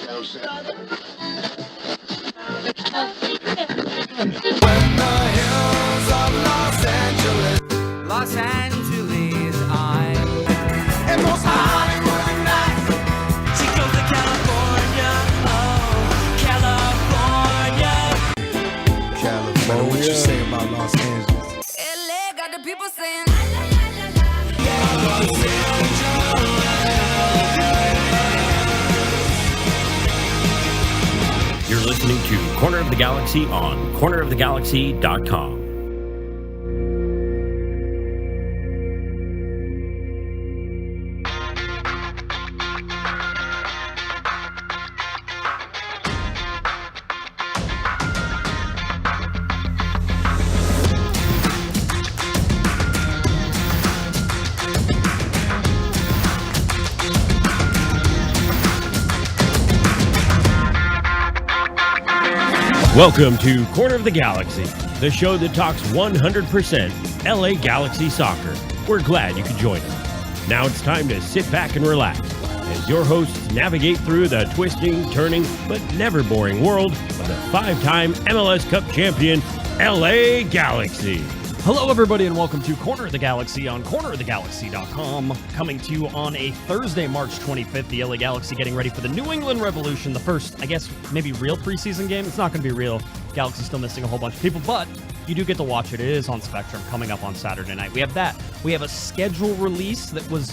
Los Angeles, I'm and most Hollywood nights. She goes to California, oh, California. What you say about Los Angeles? LA got the people saying, You're listening to Corner of the Galaxy on cornerofthegalaxy.com. Welcome to Corner of the Galaxy, the show that talks 100% LA Galaxy soccer. We're glad you could join us. Now it's time to sit back and relax as your hosts navigate through the twisting, turning, but never boring world of the five-time MLS Cup champion, LA Galaxy. Hello, everybody, and welcome to Corner of the Galaxy on cornerofthegalaxy.com. Coming to you on a Thursday, March 25th, the LA Galaxy getting ready for the New England Revolution, the first, I guess, maybe real preseason game. It's not going to be real. Galaxy's still missing a whole bunch of people, but you do get to watch it. It is on Spectrum coming up on Saturday night. We have that. We have a schedule release that was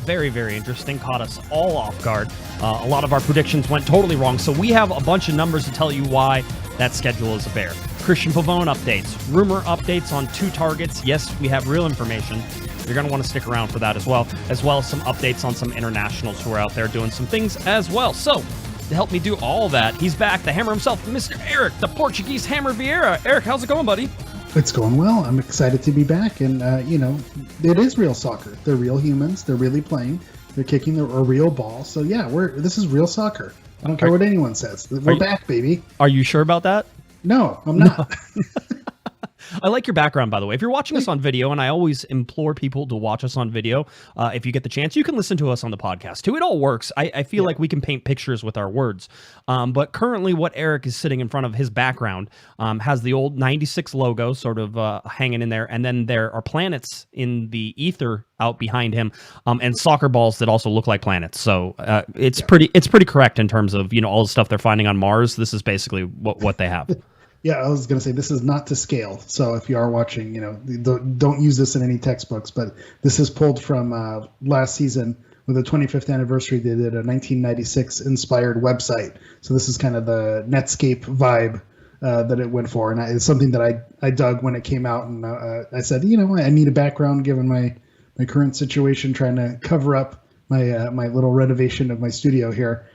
very, very interesting. Caught us all off guard. A lot of our predictions went totally wrong, so we have a bunch of numbers to tell you why that schedule is a bear. Christian Pavone updates, rumor updates on 2 targets. Yes, we have real information. You're going to want to stick around for that as well as some updates on some internationals who are out there doing some things as well. So, to help me do all that, he's back, the hammer himself, Mr. Eric, the Portuguese hammer Vieira. Eric, how's it going, buddy? It's going well. I'm excited to be back, and it is real soccer. They're real humans. They're really playing. They're kicking a real ball. So yeah, this is real soccer. I don't care what anyone says. We're back, baby. Are you sure about that? No, I'm not. No. I like your background, by the way. If you're watching us on video, and I always implore people to watch us on video, if you get the chance, you can listen to us on the podcast too. It all works. I feel like we can paint pictures with our words. But currently what Eric is sitting in front of, his background, has the old 96 logo sort of hanging in there. And then there are planets in the ether out behind him, and soccer balls that also look like planets. So it's pretty correct in terms of, all the stuff they're finding on Mars. This is basically what they have. Yeah, I was going to say, this is not to scale. So if you are watching, don't use this in any textbooks, but this is pulled from last season with the 25th anniversary. They did a 1996 inspired website. So this is kind of the Netscape vibe that it went for. And it's something that I dug when it came out. And I said, I need a background given my current situation, trying to cover up my little renovation of my studio here.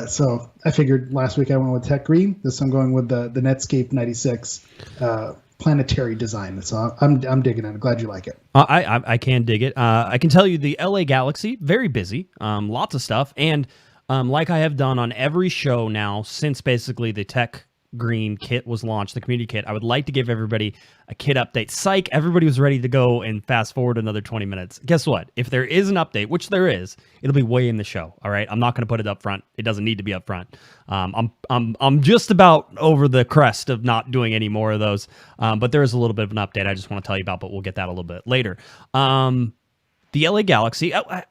So I figured last week I went with Tech Green. This I'm going with the Netscape 96 planetary design. So I'm digging it. I'm glad you like it. I can dig it. I can tell you the LA Galaxy, very busy, lots of stuff. And like I have done on every show now since basically the Tech Green kit was launched, the community kit, I would like to give everybody a kit update. Psych, everybody was ready to go and fast forward another 20 minutes. Guess what? If there is an update, which there is, it'll be way in the show. All right, I'm not going to put it up front. It doesn't need to be up front. I'm just about over the crest of not doing any more of those. But there is a little bit of an update I just want to tell you about, but we'll get that a little bit later. The LA Galaxy, I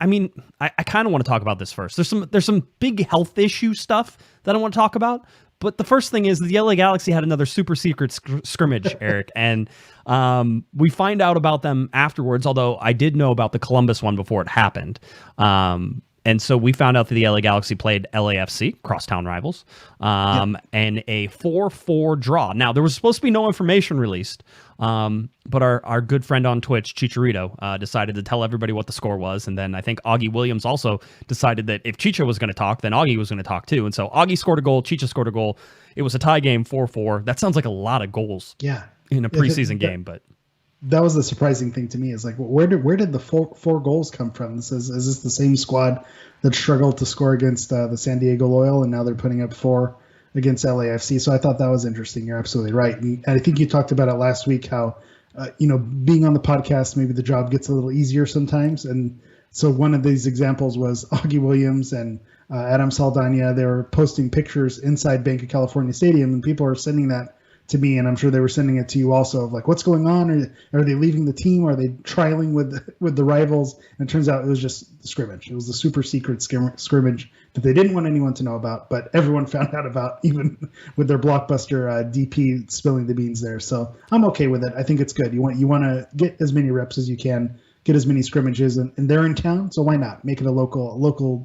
kind of want to talk about this first. There's some big health issue stuff that I want to talk about. But the first thing is the LA Galaxy had another super secret scrimmage, Eric, and we find out about them afterwards, although I did know about the Columbus one before it happened. And so we found out that the LA Galaxy played LAFC, crosstown rivals, and a 4-4 draw. Now, there was supposed to be no information released, but our good friend on Twitch, Chicharito, decided to tell everybody what the score was. And then I think Augie Williams also decided that if Chicha was going to talk, then Augie was going to talk too. And so Augie scored a goal, Chicha scored a goal. It was a tie game, 4-4. That sounds like a lot of goals in a preseason game, but... That was the surprising thing to me, is like, where did the four goals come from? Is this the same squad that struggled to score against the San Diego Loyal, and now they're putting up 4 against LAFC? So I thought that was interesting. You're absolutely right. And I think you talked about it last week, how, being on the podcast, maybe the job gets a little easier sometimes. And So one of these examples was Augie Williams and Adam Saldana. They were posting pictures inside Bank of California Stadium, and people are sending that to me, and I'm sure they were sending it to you also, of like, what's going on? Are they leaving the team? Are they trialing with the rivals? And it turns out it was just the scrimmage. It was the super secret scrimmage that they didn't want anyone to know about, but everyone found out about, even with their blockbuster DP spilling the beans there. So I'm okay with it. I think it's good. You want to get as many reps as you can, get as many scrimmages, and they're in town, so why not make it a local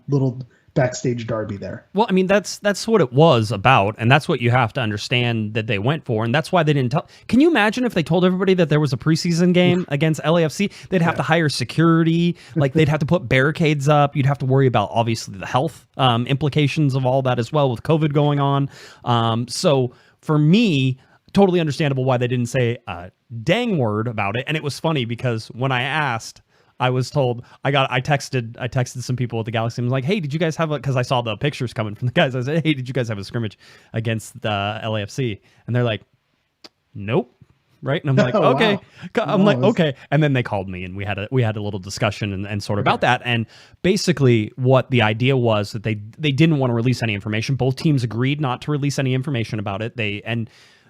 little backstage derby there? Well, I mean, that's what it was about, and that's what you have to understand that they went for, and that's why they didn't tell. Can you imagine if they told everybody that there was a preseason game against LAFC? They'd have to hire security, like they'd have to put barricades up. You'd have to worry about obviously the health implications of all that as well, with COVID going on. So for me, totally understandable why they didn't say a dang word about it. And it was funny because when I asked, I was told, I texted some people at the Galaxy and was like, hey, did you guys have because I saw the pictures coming from the guys. I said, hey, did you guys have a scrimmage against the LAFC? And they're like, nope. Right. And I'm like, okay. Wow. I'm like, okay. And then they called me and we had a little discussion and sort of about that. And basically what the idea was that they didn't want to release any information. Both teams agreed not to release any information about it.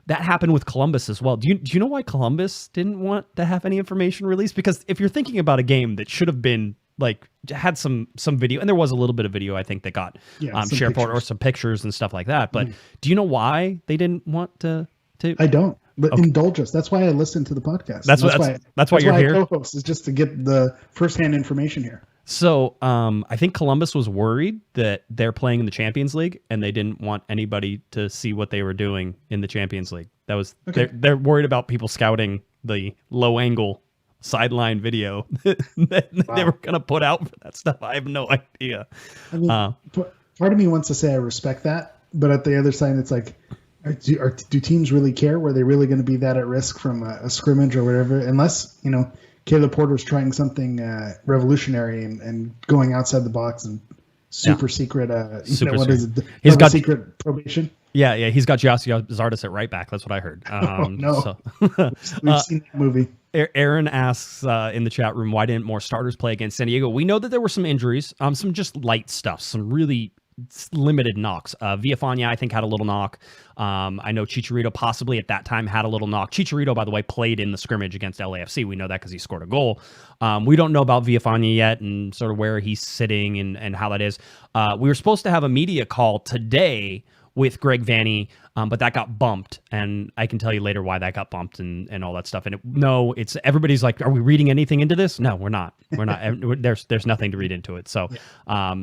That happened with Columbus as well. Do you know why Columbus didn't want to have any information released? Because if you're thinking about a game that should have been like had some video, and there was a little bit of video I think that got shared for, or some pictures and stuff like that. But do you know why they didn't want to? I don't. But indulge us. That's why I listen to the podcast. That's why you're here. I co-host, is just to get the firsthand information here. So I think Columbus was worried that they're playing in the Champions League and they didn't want anybody to see what they were doing in the Champions League. That was they're worried about people scouting the low angle sideline video that they were going to put out for that stuff. I have no idea. I mean, part of me wants to say I respect that, but at the other side, it's like, do teams really care? Were they really going to be that at risk from a scrimmage or whatever? Unless, Caleb Porter's trying something revolutionary and going outside the box and super secret. What is it? He's got secret probation. Yeah, he's got Giassi Zardes at right back. That's what I heard. No, we've seen that movie. Aaron asks in the chat room, why didn't more starters play against San Diego? We know that there were some injuries, some just light stuff, some really limited knocks. Villafana, I think, had a little knock. I know Chicharito possibly at that time had a little knock. Chicharito, by the way, played in the scrimmage against LAFC. We know that because he scored a goal. We don't know about Villafana yet and sort of where he's sitting and how that is. We were supposed to have a media call today with Greg Vanney, but that got bumped, and I can tell you later why that got bumped and all that stuff. And it's everybody's like, are we reading anything into this? No, we're not. We're not. There's nothing to read into it. So,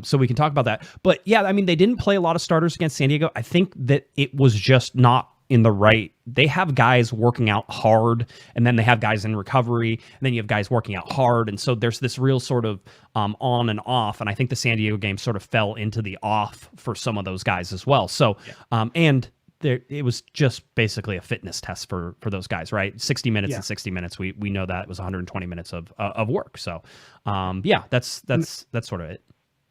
so we can talk about that. But yeah, I mean, they didn't play a lot of starters against San Diego. I think that it was just not in the right. They have guys working out hard, and then they have guys in recovery, and then you have guys working out hard, and so there's this real sort of on and off. And I think the San Diego game sort of fell into the off for some of those guys as well. So, and it was just basically a fitness test for those guys, right? 60 minutes and 60 minutes. We know that it was 120 minutes of work. So, that's sort of it.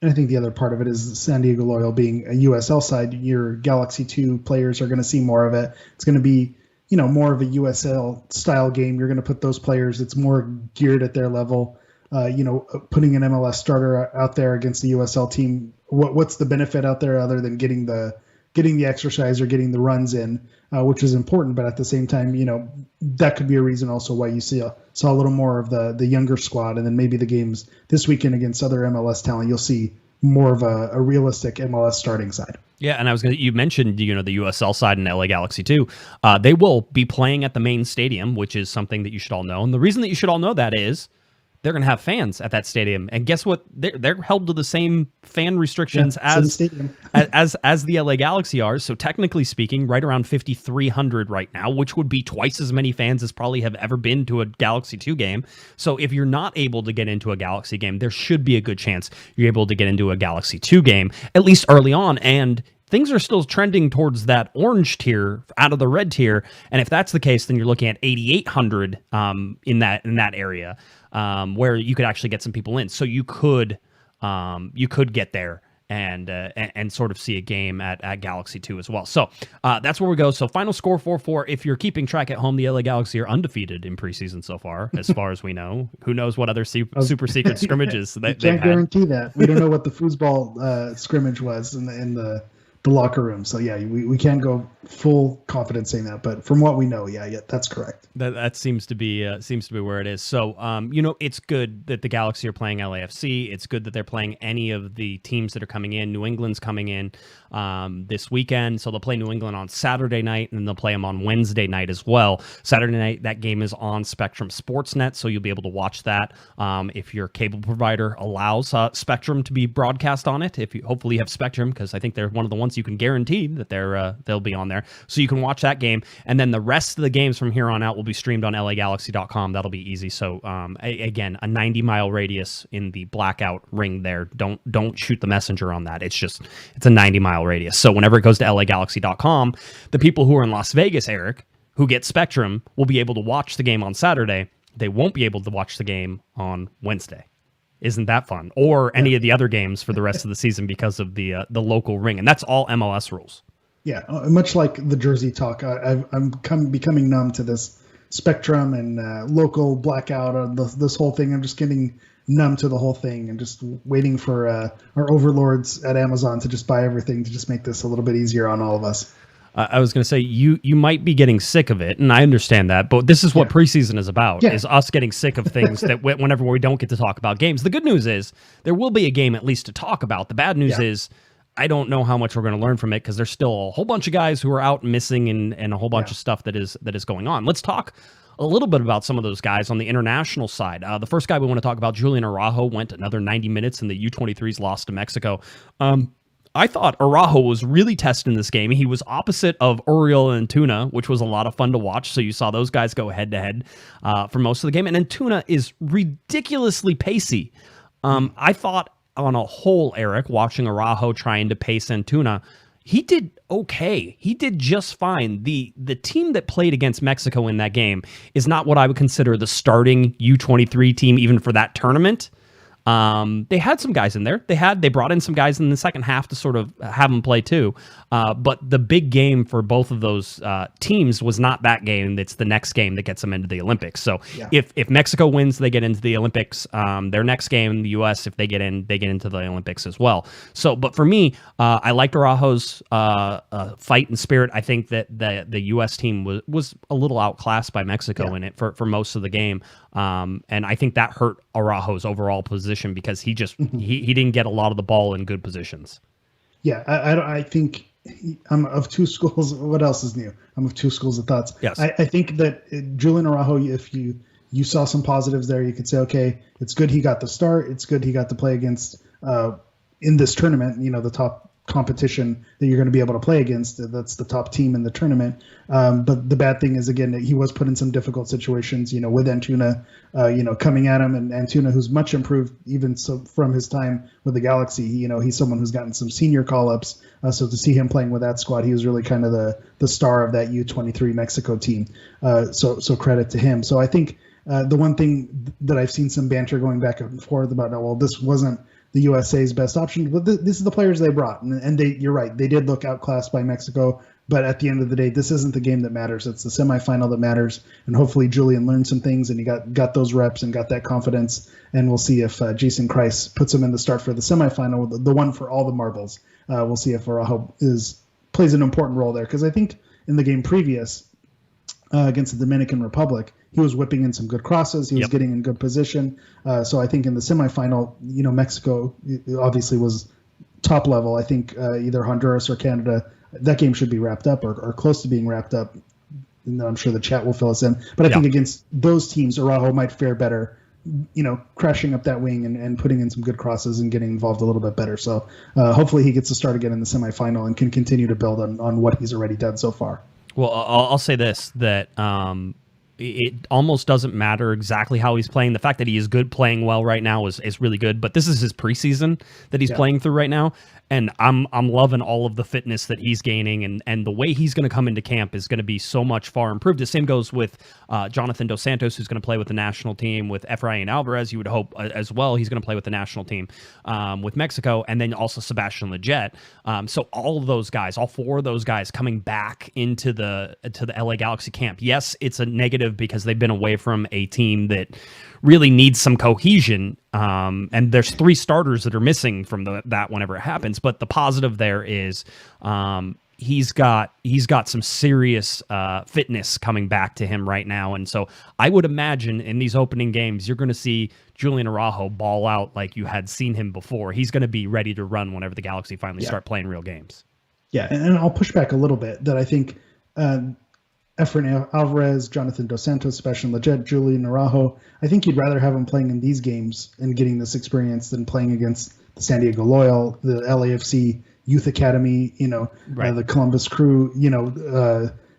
And I think the other part of it is San Diego Loyal being a USL side. Your Galaxy 2 players are going to see more of it. It's going to be, more of a USL style game. You're going to put those players. It's more geared at their level. Putting an MLS starter out there against the USL team. What's the benefit out there other than getting the exercise or getting the runs in, which is important. But at the same time, that could be a reason also why you saw a little more of the younger squad. And then maybe the games this weekend against other MLS talent, you'll see more of a realistic MLS starting side. Yeah, and you mentioned, the USL side and LA Galaxy too. They will be playing at the main stadium, which is something that you should all know. And the reason that you should all know that is they're going to have fans at that stadium. And guess what? They're held to the same fan restrictions as the LA Galaxy are. So technically speaking, right around 5,300 right now, which would be twice as many fans as probably have ever been to a Galaxy 2 game. So if you're not able to get into a Galaxy game, there should be a good chance you're able to get into a Galaxy 2 game, at least early on. And things are still trending towards that orange tier out of the red tier. And if that's the case, then you're looking at 8,800 in that area. Where you could actually get some people in, so you could get there and sort of see a game at Galaxy 2 as well. So that's where we go. So final score 4-4. If you're keeping track at home, the LA Galaxy are undefeated in preseason so far, as far as we know. Who knows what other super secret scrimmages they can't guarantee that. We don't know what the foosball scrimmage was in the locker room. So yeah, we can't go full confidence saying that, but from what we know, yeah, that's correct. That seems to be where it is. So it's good that the Galaxy are playing LAFC. It's good that they're playing any of the teams that are coming in. New England's coming in this weekend, so they'll play New England on Saturday night, and then they'll play them on Wednesday night as well. Saturday night, that game is on Spectrum Sportsnet, so you'll be able to watch that if your cable provider allows Spectrum to be broadcast on it. If you hopefully have Spectrum, because I think they're one of the ones you can guarantee that they'll be on there, so you can watch that game. And then the rest of the games from here on out will be streamed on LAGalaxy.com. That'll be easy. So again, a 90-mile radius in the blackout ring there. Don't shoot the messenger on that. It's a 90-mile radius. So whenever it goes to LAGalaxy.com, the people who are in Las Vegas, Eric, who get Spectrum, will be able to watch the game on Saturday. They won't be able to watch the game on Wednesday. Isn't that fun? Or any of the other games for the rest of the season because of the local ring. And that's all MLS rules. Yeah, much like the Jersey talk, I'm becoming numb to this Spectrum and local blackout. This whole thing, I'm just getting numb to the whole thing and just waiting for our overlords at Amazon to just buy everything to just make this a little bit easier on all of us. I was going to say, you might be getting sick of it, and I understand that, but this is what preseason is about, is us getting sick of things that whenever we don't get to talk about games. The good news is there will be a game at least to talk about. The bad news is I don't know how much we're going to learn from it because there's still a whole bunch of guys who are out missing and a whole bunch of stuff that is going on. Let's talk a little bit about some of those guys on the international side. The first guy we want to talk about, Julian Araujo, went another 90 minutes in the U23's loss to Mexico. I thought Araujo was really tested in this game. He was opposite of Uriel and Antuna, which was a lot of fun to watch. So you saw those guys go head-to-head for most of the game. And Antuna is ridiculously pacey. I thought on a whole, Eric, watching Araujo trying to pace Antuna, he did okay. He did just fine. The team that played against Mexico in that game is not what I would consider the starting U23 team even for that tournament. They had some guys in there. They brought in some guys in the second half to sort of have them play too. But the big game for both of those teams was not that game. It's the next game that gets them into the Olympics. So if Mexico wins, they get into the Olympics. Their next game, the U.S., if they get in, they get into the Olympics as well. So, but for me, I liked Araujo's fight and spirit. I think that the U.S. team was a little outclassed by Mexico in it for most of the game. And I think that hurt Araujo's overall position because he just he didn't get a lot of the ball in good positions. Yeah, I think I'm of two schools. What else is new? I'm of two schools of thoughts. Yes. I think that Julian Araujo, if you saw some positives there, you could say, okay, it's good he got the start. It's good he got to play against in this tournament, the top competition that you're going to be able to play against. That's the top team in the tournament. But the bad thing is, again, that he was put in some difficult situations, with Antuna, coming at him, and Antuna, who's much improved even so from his time with the Galaxy. He's someone who's gotten some senior call-ups. So to see him playing with that squad, he was really kind of the star of that U23 Mexico team. So credit to him. So I think the one thing that I've seen some banter going back and forth about, well, this wasn't the USA's best option, but this is the players they brought, and you're right, they did look outclassed by Mexico. But at the end of the day, this isn't the game that matters. It's the semifinal that matters, and hopefully Julian learned some things and he got those reps and got that confidence. And we'll see if Jason Kreis puts him in the start for the semifinal, the one for all the marbles. We'll see if Araujo plays an important role there, because I think in the game previous against the Dominican Republic, he was whipping in some good crosses. He was getting in good position. So I think in the semifinal, Mexico obviously was top level. I think either Honduras or Canada, that game should be wrapped up or close to being wrapped up. And I'm sure the chat will fill us in. But I think against those teams, Araujo might fare better, crashing up that wing and putting in some good crosses and getting involved a little bit better. So hopefully he gets to start again in the semifinal and can continue to build on what he's already done so far. Well, I'll say this, that it almost doesn't matter exactly how he's playing. The fact that he is good playing well right now is really good, but this is his preseason that he's playing through right now. And I'm loving all of the fitness that he's gaining, and the way he's going to come into camp is going to be so much far improved. The same goes with Jonathan Dos Santos, who's going to play with the national team, with Efrain Alvarez. You would hope as well he's going to play with the national team with Mexico, and then also Sebastian Lletget. So all of those guys, all four of those guys, coming back into the LA Galaxy camp. Yes, it's a negative because they've been away from a team that really needs some cohesion. And there's three starters that are missing from that whenever it happens. But the positive there is he's got some serious fitness coming back to him right now. And so I would imagine in these opening games, you're going to see Julian Araujo ball out like you had seen him before. He's going to be ready to run whenever the Galaxy finally start playing real games. Yeah, and I'll push back a little bit that I think Efrain Alvarez, Jonathan Dos Santos, Sebastian Lletget, Julian Araujo, I think you'd rather have them playing in these games and getting this experience than playing against the San Diego Loyal, the LAFC Youth Academy, the Columbus Crew,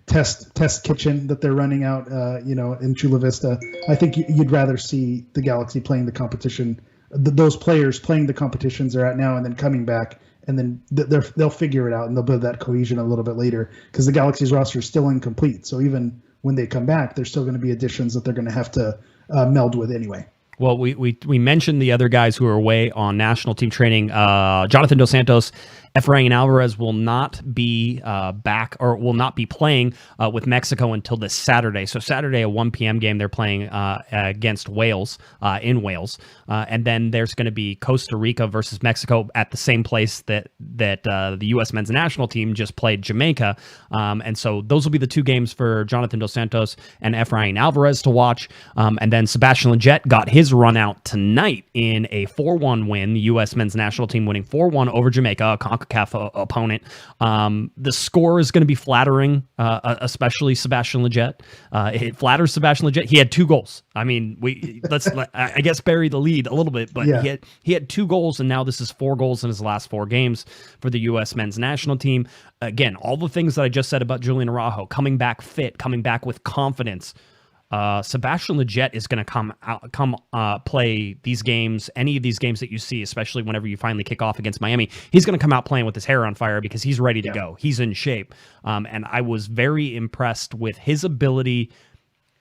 test kitchen that they're running out, in Chula Vista. I think you'd rather see the Galaxy playing the competition, those players playing the competitions they're at now and then coming back. And then they'll figure it out and they'll build that cohesion a little bit later because the Galaxy's roster is still incomplete. So even when they come back, there's still going to be additions that they're going to have to meld with anyway. Well, we mentioned the other guys who are away on national team training. Jonathan Dos Santos, Efrain Alvarez will not be back or will not be playing with Mexico until this Saturday. So Saturday, a 1 p.m. game, they're playing against Wales in Wales. And then there's going to be Costa Rica versus Mexico at the same place that the U.S. men's national team just played Jamaica. And so those will be the two games for Jonathan Dos Santos and Efrain Alvarez to watch. And then Sebastian Lletget got his run out tonight in a 4-1 win. The U.S. men's national team winning 4-1 over Jamaica, a CONCACAF opponent. The score is going to be flattering, especially Sebastian Lletget. It flatters Sebastian Lletget. He had 2 goals. I mean, I guess bury the lead a little bit, but he had 2 goals, and now this is 4 goals in his last 4 games for the U.S. men's national team. Again, all the things that I just said about Julian Araujo, coming back fit, coming back with confidence. Sebastian Lletget is going to play these games, any of these games that you see, especially whenever you finally kick off against Miami. He's going to come out playing with his hair on fire because he's ready to go. He's in shape. And I was very impressed with his ability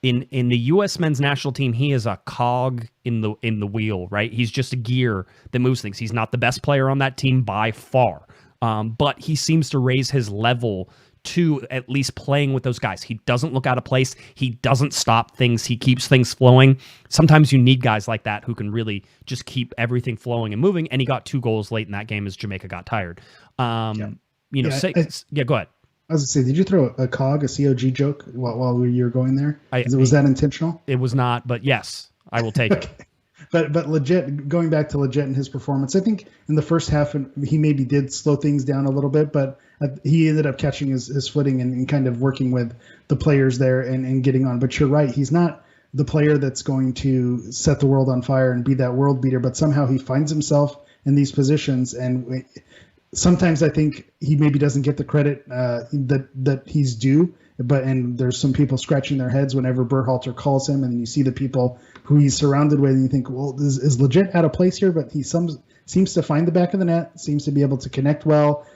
in the U.S. men's national team. He is a cog in the wheel, right? He's just a gear that moves things. He's not the best player on that team by far. But he seems to raise his level to at least playing with those guys. He doesn't look out of place. He doesn't stop things. He keeps things flowing. Sometimes you need guys like that who can really just keep everything flowing and moving. And he got 2 goals late in that game as Jamaica got tired. Go ahead. I was going to say, did you throw a COG joke while you were going there? Was that intentional? It was not, but yes, I will take it. But Lletget, going back to Lletget and his performance, I think in the first half he maybe did slow things down a little bit, but he ended up catching his footing and kind of working with the players there and getting on. But you're right, he's not the player that's going to set the world on fire and be that world beater, but somehow he finds himself in these positions. And sometimes I think he maybe doesn't get the credit that he's due. And there's some people scratching their heads whenever Berhalter calls him, and then you see the people who he's surrounded with, and you think, well, is Lletget out of place here? But he seems to find the back of the net, seems to be able to connect well.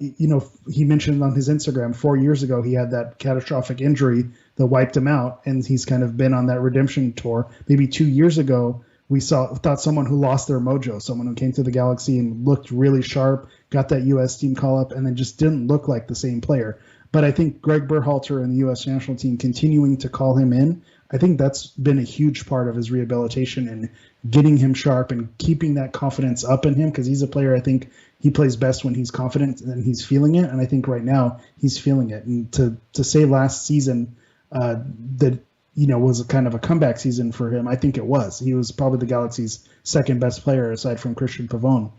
He mentioned on his Instagram 4 years ago he had that catastrophic injury that wiped him out, and he's kind of been on that redemption tour. Maybe 2 years ago we thought someone who lost their mojo, someone who came to the Galaxy and looked really sharp, got that U.S. team call up, and then just didn't look like the same player. But I think Greg Berhalter and the U.S. national team continuing to call him in, I think that's been a huge part of his rehabilitation and getting him sharp and keeping that confidence up in him, because he's a player, I think he plays best when he's confident and he's feeling it. And I think right now he's feeling it. And to say last season that was a kind of a comeback season for him, I think it was. He was probably the Galaxy's second best player aside from Christian Pavone.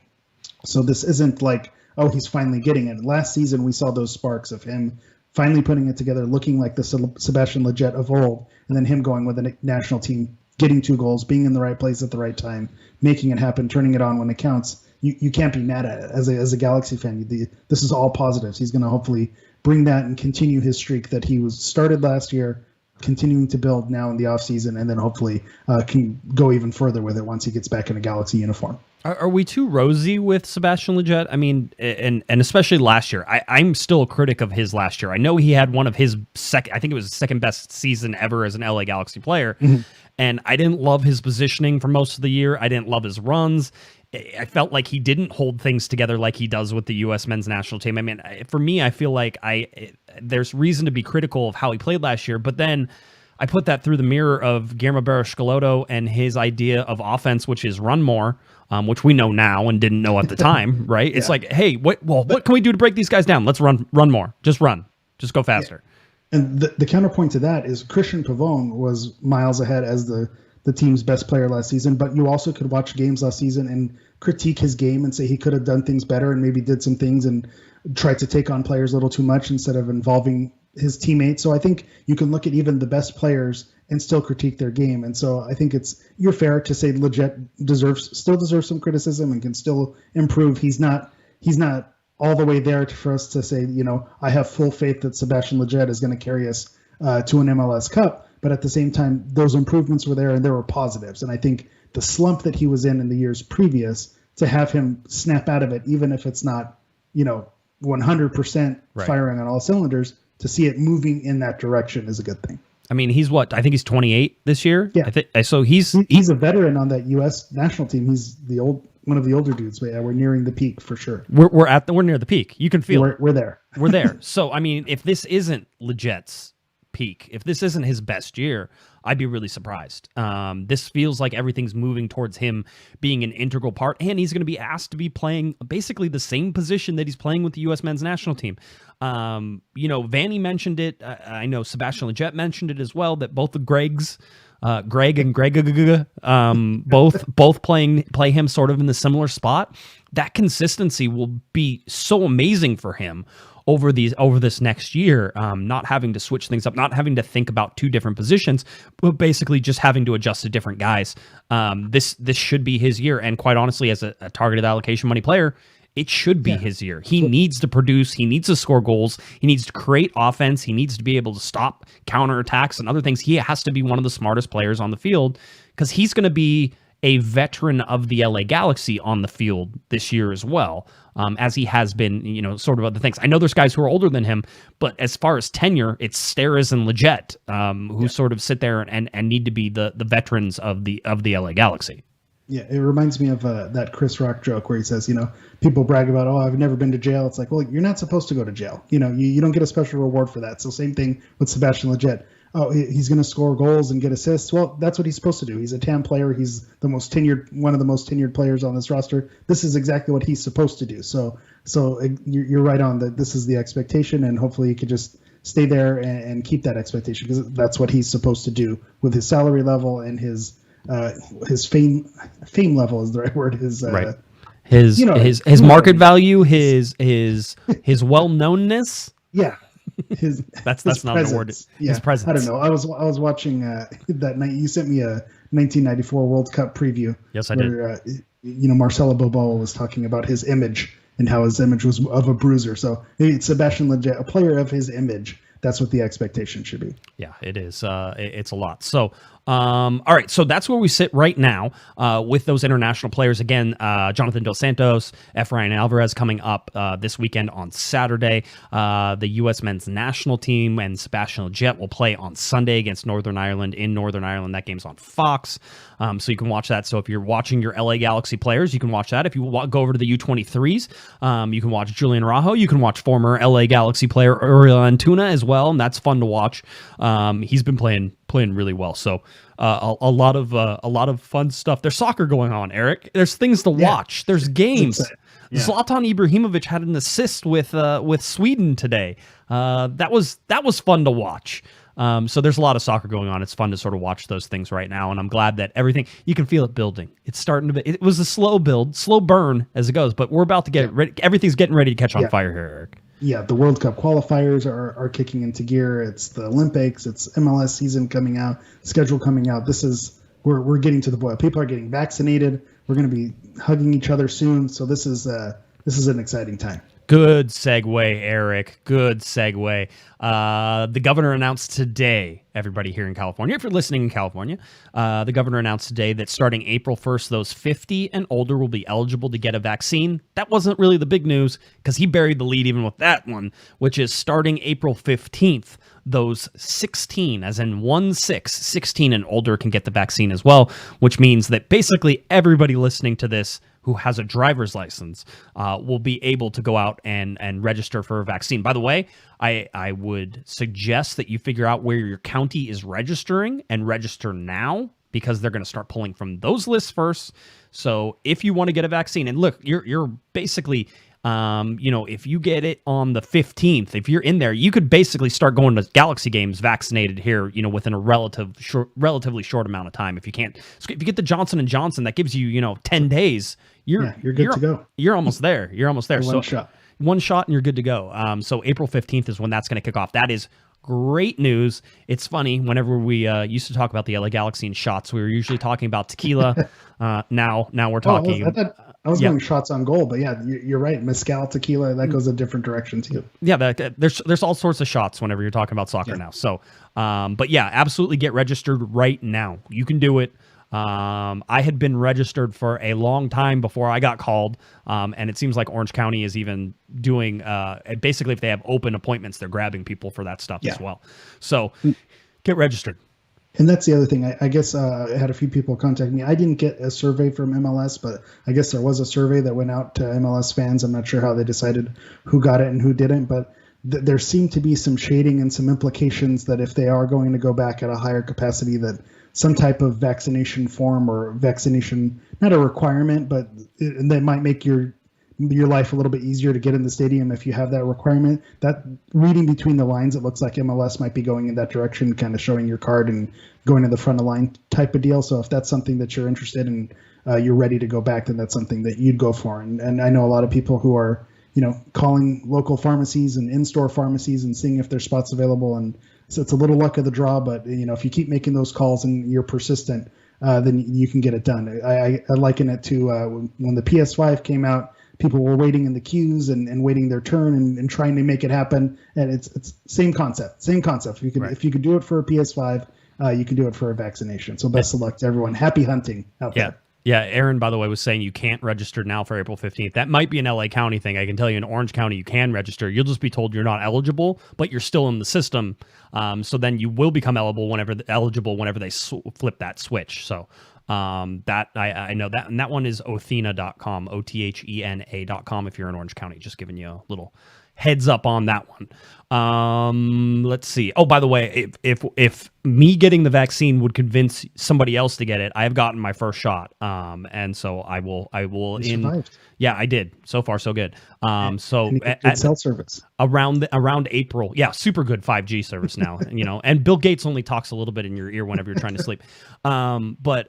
So this isn't like, oh, he's finally getting it. Last season, we saw those sparks of him finally putting it together, looking like the Sebastian Lletget of old, and then him going with the national team, getting 2 goals, being in the right place at the right time, making it happen, turning it on when it counts. You can't be mad at it as a Galaxy fan. This is all positives. He's going to hopefully bring that and continue his streak that he started last year, continuing to build now in the offseason, and then hopefully can go even further with it once he gets back in a Galaxy uniform. Are we too rosy with Sebastian Lletget? I mean, and especially last year. I'm still a critic of his last year. I know he had one of his I think it was the second best season ever as an LA Galaxy player. Mm-hmm. And I didn't love his positioning for most of the year. I didn't love his runs. I felt like he didn't hold things together like he does with the U.S. men's national team. I mean, for me, I feel like there's reason to be critical of how he played last year, but then I put that through the mirror of Guillermo Barros-Schelotto and his idea of offense, which is run more, which we know now and didn't know at the time, right? It's like, hey, what can we do to break these guys down? Let's run more. Just run. Just go faster. Yeah. And the counterpoint to that is Christian Pavone was miles ahead as the team's best player last season, but you also could watch games last season and critique his game and say he could have done things better and maybe did some things and tried to take on players a little too much instead of involving his teammates. So I think you can look at even the best players and still critique their game. And so I think you're fair to say Lletget still deserves some criticism and can still improve. He's not all the way there for us to say, I have full faith that Sebastian Lletget is going to carry us to an MLS Cup. But at the same time, those improvements were there and there were positives. And I think the slump that he was in the years previous, to have him snap out of it, even if it's not, 100% firing on all cylinders, to see it moving in that direction is a good thing. I mean, he's what? I think he's 28 this year. Yeah. So he's a veteran on that U.S. national team. He's one of the older dudes. But yeah, we're nearing the peak for sure. We're near the peak. You can feel it. We're there. We're there. So I mean, if this isn't Lletget's peak, if this isn't his best year, I'd be really surprised. This feels like everything's moving towards him being an integral part, and he's going to be asked to be playing basically the same position that he's playing with the U.S. men's national team. Vanny mentioned it. I know Sebastian Lletget mentioned it as well, that both the Gregs, Greg and Greg, both play him sort of in the similar spot. That consistency will be so amazing for him over this next year, not having to switch things up, not having to think about two different positions, but basically just having to adjust to different guys. This should be his year, and quite honestly, as a targeted allocation money player, it should be his year. He needs to produce. He needs to score goals. He needs to create offense. He needs to be able to stop counterattacks and other things. He has to be one of the smartest players on the field, because he's going to be a veteran of the LA Galaxy on the field this year as well, as he has been, sort of other things. I know there's guys who are older than him, but as far as tenure, it's Steres and Lletget who sort of sit there and need to be the veterans of the LA Galaxy. Yeah, it reminds me of that Chris Rock joke where he says, people brag about, I've never been to jail. It's like, well, you're not supposed to go to jail. You don't get a special reward for that. So same thing with Sebastian Lletget. Oh, he's going to score goals and get assists. Well, that's what he's supposed to do. He's a TAM player. He's one of the most tenured players on this roster. This is exactly what he's supposed to do. So you're right on that. This is the expectation, and hopefully he could just stay there and keep that expectation, because that's what he's supposed to do with his salary level and his fame level is the right word. His market value, his well-knownness. Yeah. That's not the word. Yeah. His presence. I don't know. I was watching that night. You sent me a 1994 World Cup preview. Yes, I did. Marcelo Boboa was talking about his image and how his image was of a bruiser. So it's Sebastian Lletget, a player of his image. That's what the expectation should be. Yeah, it is. It's a lot. So, all right. So that's where we sit right now with those international players. Again, Jonathan Dos Santos, Efrain, and Alvarez coming up this weekend on Saturday. The U.S. men's national team and Sebastian Lletget will play on Sunday against Northern Ireland in Northern Ireland. That game's on Fox, so you can watch that. So if you're watching your LA Galaxy players, you can watch that. If you go over to the U23s, you can watch Julian Araujo. You can watch former LA Galaxy player Uriel Antuna as well, and that's fun to watch. He's been playing really well. So a lot of fun stuff. There's soccer going on, Eric. There's things to watch. There's games. Yeah. Zlatan Ibrahimovic had an assist with Sweden today. That was fun to watch. So there's a lot of soccer going on. It's fun to sort of watch those things right now, and I'm glad that everything, you can feel it building. It's starting to be. It was a slow build, slow burn as it goes, but we're about to get it ready. Everything's getting ready to catch on fire here, Eric. Yeah, the World Cup qualifiers are kicking into gear. It's the Olympics. It's MLS season coming out, schedule coming out. We're getting to the boil. People are getting vaccinated. We're going to be hugging each other soon. So this is an exciting time. Good segue, Eric. Good segue. The governor announced today, everybody here in California, if you're listening in California, the governor announced today that starting April 1st, those 50 and older will be eligible to get a vaccine. That wasn't really the big news because he buried the lead even with that one, which is starting April 15th, those 16, as in 16 and older can get the vaccine as well, which means that basically everybody listening to this who has a driver's license will be able to go out and register for a vaccine. By the way, I would suggest that you figure out where your county is registering and register now, because they're going to start pulling from those lists first. So if you want to get a vaccine, and look, you're basically, if you get it on the 15th, if you're in there, you could basically start going to Galaxy games vaccinated here, within a relatively short amount of time. If you get the Johnson & Johnson, that gives you, 10 days. You're good to go. You're almost there. One shot and you're good to go. So April 15th is when that's going to kick off. That is great news. It's funny, whenever we used to talk about the LA Galaxy and shots, we were usually talking about tequila. Now we're talking. I was going shots on goal, but yeah, you're right. Mezcal, tequila, that goes a different direction too. Yeah, there's all sorts of shots whenever you're talking about soccer now. So, but yeah, absolutely get registered right now. You can do it. I had been registered for a long time before I got called, and it seems like Orange County is even doing, basically if they have open appointments, they're grabbing people for that stuff as well. So get registered. And that's the other thing. I guess I had a few people contact me. I didn't get a survey from MLS, but I guess there was a survey that went out to MLS fans. I'm not sure how they decided who got it and who didn't, but there seemed to be some shading and some implications that if they are going to go back at a higher capacity, that some type of vaccination form or vaccination, not a requirement, but that might make your life a little bit easier to get in the stadium if you have that requirement. That, reading between the lines, it looks like MLS might be going in that direction, kind of showing your card and going to the front of the line type of deal. So if that's something that you're interested in, you're ready to go back, then that's something that you'd go for. And I know a lot of people who are, calling local pharmacies and in-store pharmacies and seeing if there's spots available. And so it's a little luck of the draw, but if you keep making those calls and you're persistent, then you can get it done. I liken it to when the PS5 came out. People were waiting in the queues and waiting their turn and trying to make it happen. And it's same concept. If you could do it for a PS5, you can do it for a vaccination. So best of luck to everyone. Happy hunting out there. Yeah, Aaron, by the way, was saying you can't register now for April 15th. That might be an LA County thing. I can tell you in Orange County you can register. You'll just be told you're not eligible, but you're still in the system. So then you will become eligible whenever they flip that switch. So that I know that. And that one is othena.com, OTHENA.com if you're in Orange County. Just giving you a little heads up on that one. Let's see. Oh, by the way, if me getting the vaccine would convince somebody else to get it, I have gotten my first shot. And so I will You survived. Yeah, I did. So far, so good. So good cell service around April. Yeah, super good 5G service now, and Bill Gates only talks a little bit in your ear whenever you're trying to sleep. But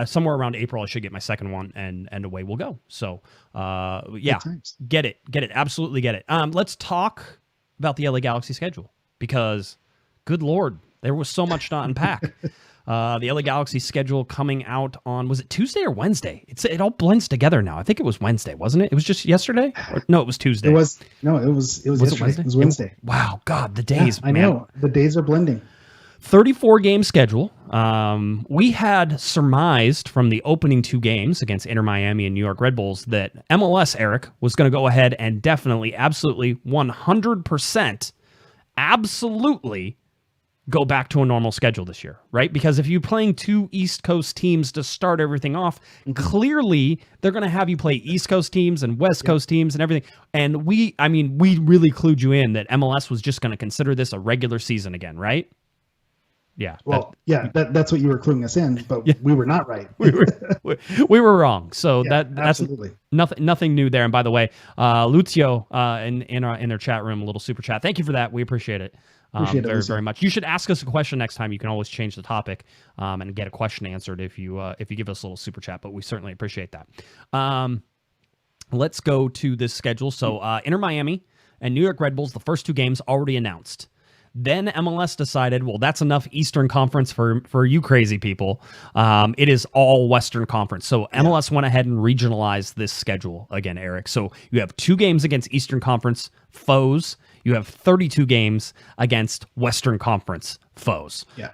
somewhere around April, I should get my second one, and away we'll go. So, yeah, get it. Absolutely get it. Let's talk about the LA Galaxy schedule, because good Lord, there was so much to unpack. The LA Galaxy schedule coming out on, was it Tuesday or Wednesday? It all blends together now. I think it was Wednesday, wasn't it? It was just yesterday? No, it was Tuesday. It was yesterday. It was Wednesday. Wow, God, the days. I know. The days are blending. 34 game schedule. We had surmised from the opening two games against Inter Miami and New York Red Bulls that MLS, Eric, was going to go ahead and definitely, absolutely, 100%, absolutely go back to a normal schedule this year, right? Because if you're playing two East Coast teams to start everything off, clearly they're going to have you play East Coast teams and West Coast teams and everything. And we really clued you in that MLS was just going to consider this a regular season again, right? Yeah. Well, that's what you were cluing us in, but we were not right. we were wrong. So that's absolutely nothing new there. And by the way, Lucio in their chat room, a little super chat. Thank you for that. We appreciate it. Very much. You should ask us a question next time. You can always change the topic and get a question answered if you give us a little super chat. But we certainly appreciate that. Let's go to this schedule. So Inter Miami and New York Red Bulls, the first two games already announced. Then MLS decided, well, that's enough Eastern Conference for you crazy people. It is all Western Conference. So MLS went ahead and regionalized this schedule again, Eric. So you have 2 games against Eastern Conference foes. You have 32 games against Western Conference foes. Yeah.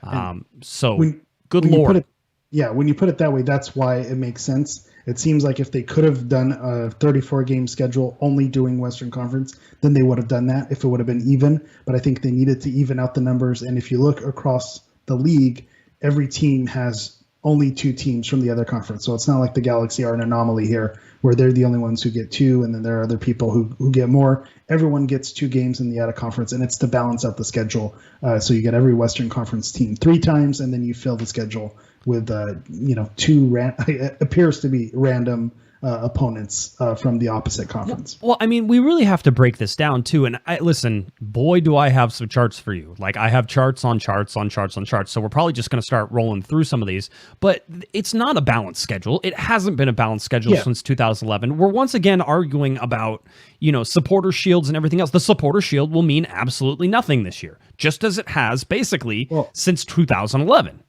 Good Lord. When you put it that way, that's why it makes sense. It seems like if they could have done a 34-game schedule only doing Western Conference, then they would have done that if it would have been even. But I think they needed to even out the numbers. And if you look across the league, every team has only 2 teams from the other conference. So it's not like the Galaxy are an anomaly here where they're the only ones who get 2, and then there are other people who get more. Everyone gets 2 games in the out of conference, and it's to balance out the schedule. So you get every Western Conference team 3 times, and then you fill the schedule with 2 appears to be random opponents from the opposite conference. Well, I mean, we really have to break this down too. And listen, boy, do I have some charts for you. Like I have charts on charts on charts on charts. So we're probably just going to start rolling through some of these. But it's not a balanced schedule. It hasn't been a balanced schedule since 2011. We're once again arguing about supporter shields and everything else. The supporter shield will mean absolutely nothing this year, just as it has basically since 2011.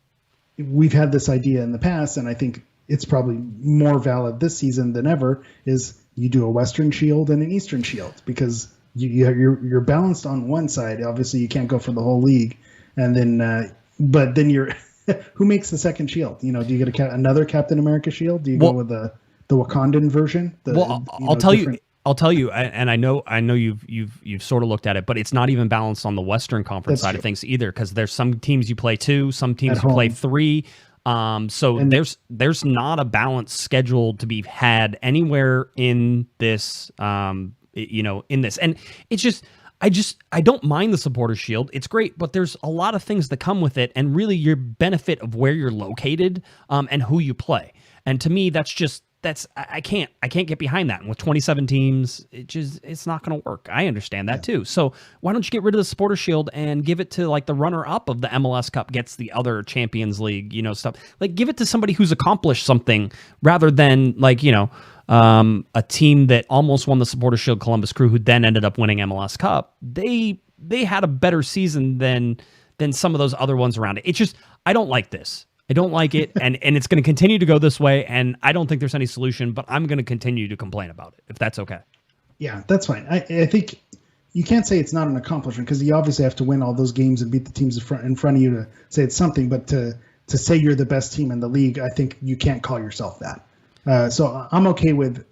We've had this idea in the past, and I think it's probably more valid this season than ever, is you do a Western Shield and an Eastern Shield, because you're balanced on one side. Obviously, you can't go for the whole league, and then but then you're who makes the second shield? Do you get another Captain America shield? Do you go with the Wakandan version? I'll tell you. I'll tell you, and I know you've sort of looked at it, but it's not even balanced on the Western Conference side of things either, because there's some teams you play 2, some teams you play 3. There's not a balanced schedule to be had anywhere in this, in this. And it's just, I don't mind the supporter shield. It's great, but there's a lot of things that come with it, and really your benefit of where you're located, and who you play. And to me, I can't get behind that. And with 27 teams, it's not going to work. I understand that too. So why don't you get rid of the supporter shield and give it to like the runner up of the MLS Cup gets the other Champions League, stuff. Like give it to somebody who's accomplished something rather than like, a team that almost won the supporter shield, Columbus Crew, who then ended up winning MLS Cup. They had a better season than some of those other ones around it. It's just, I don't like this. I don't like it, and it's going to continue to go this way, and I don't think there's any solution, but I'm going to continue to complain about it, if that's okay. Yeah, that's fine. I think you can't say it's not an accomplishment, because you obviously have to win all those games and beat the teams in front of you to say it's something, but to say you're the best team in the league, I think you can't call yourself that. So I'm okay with,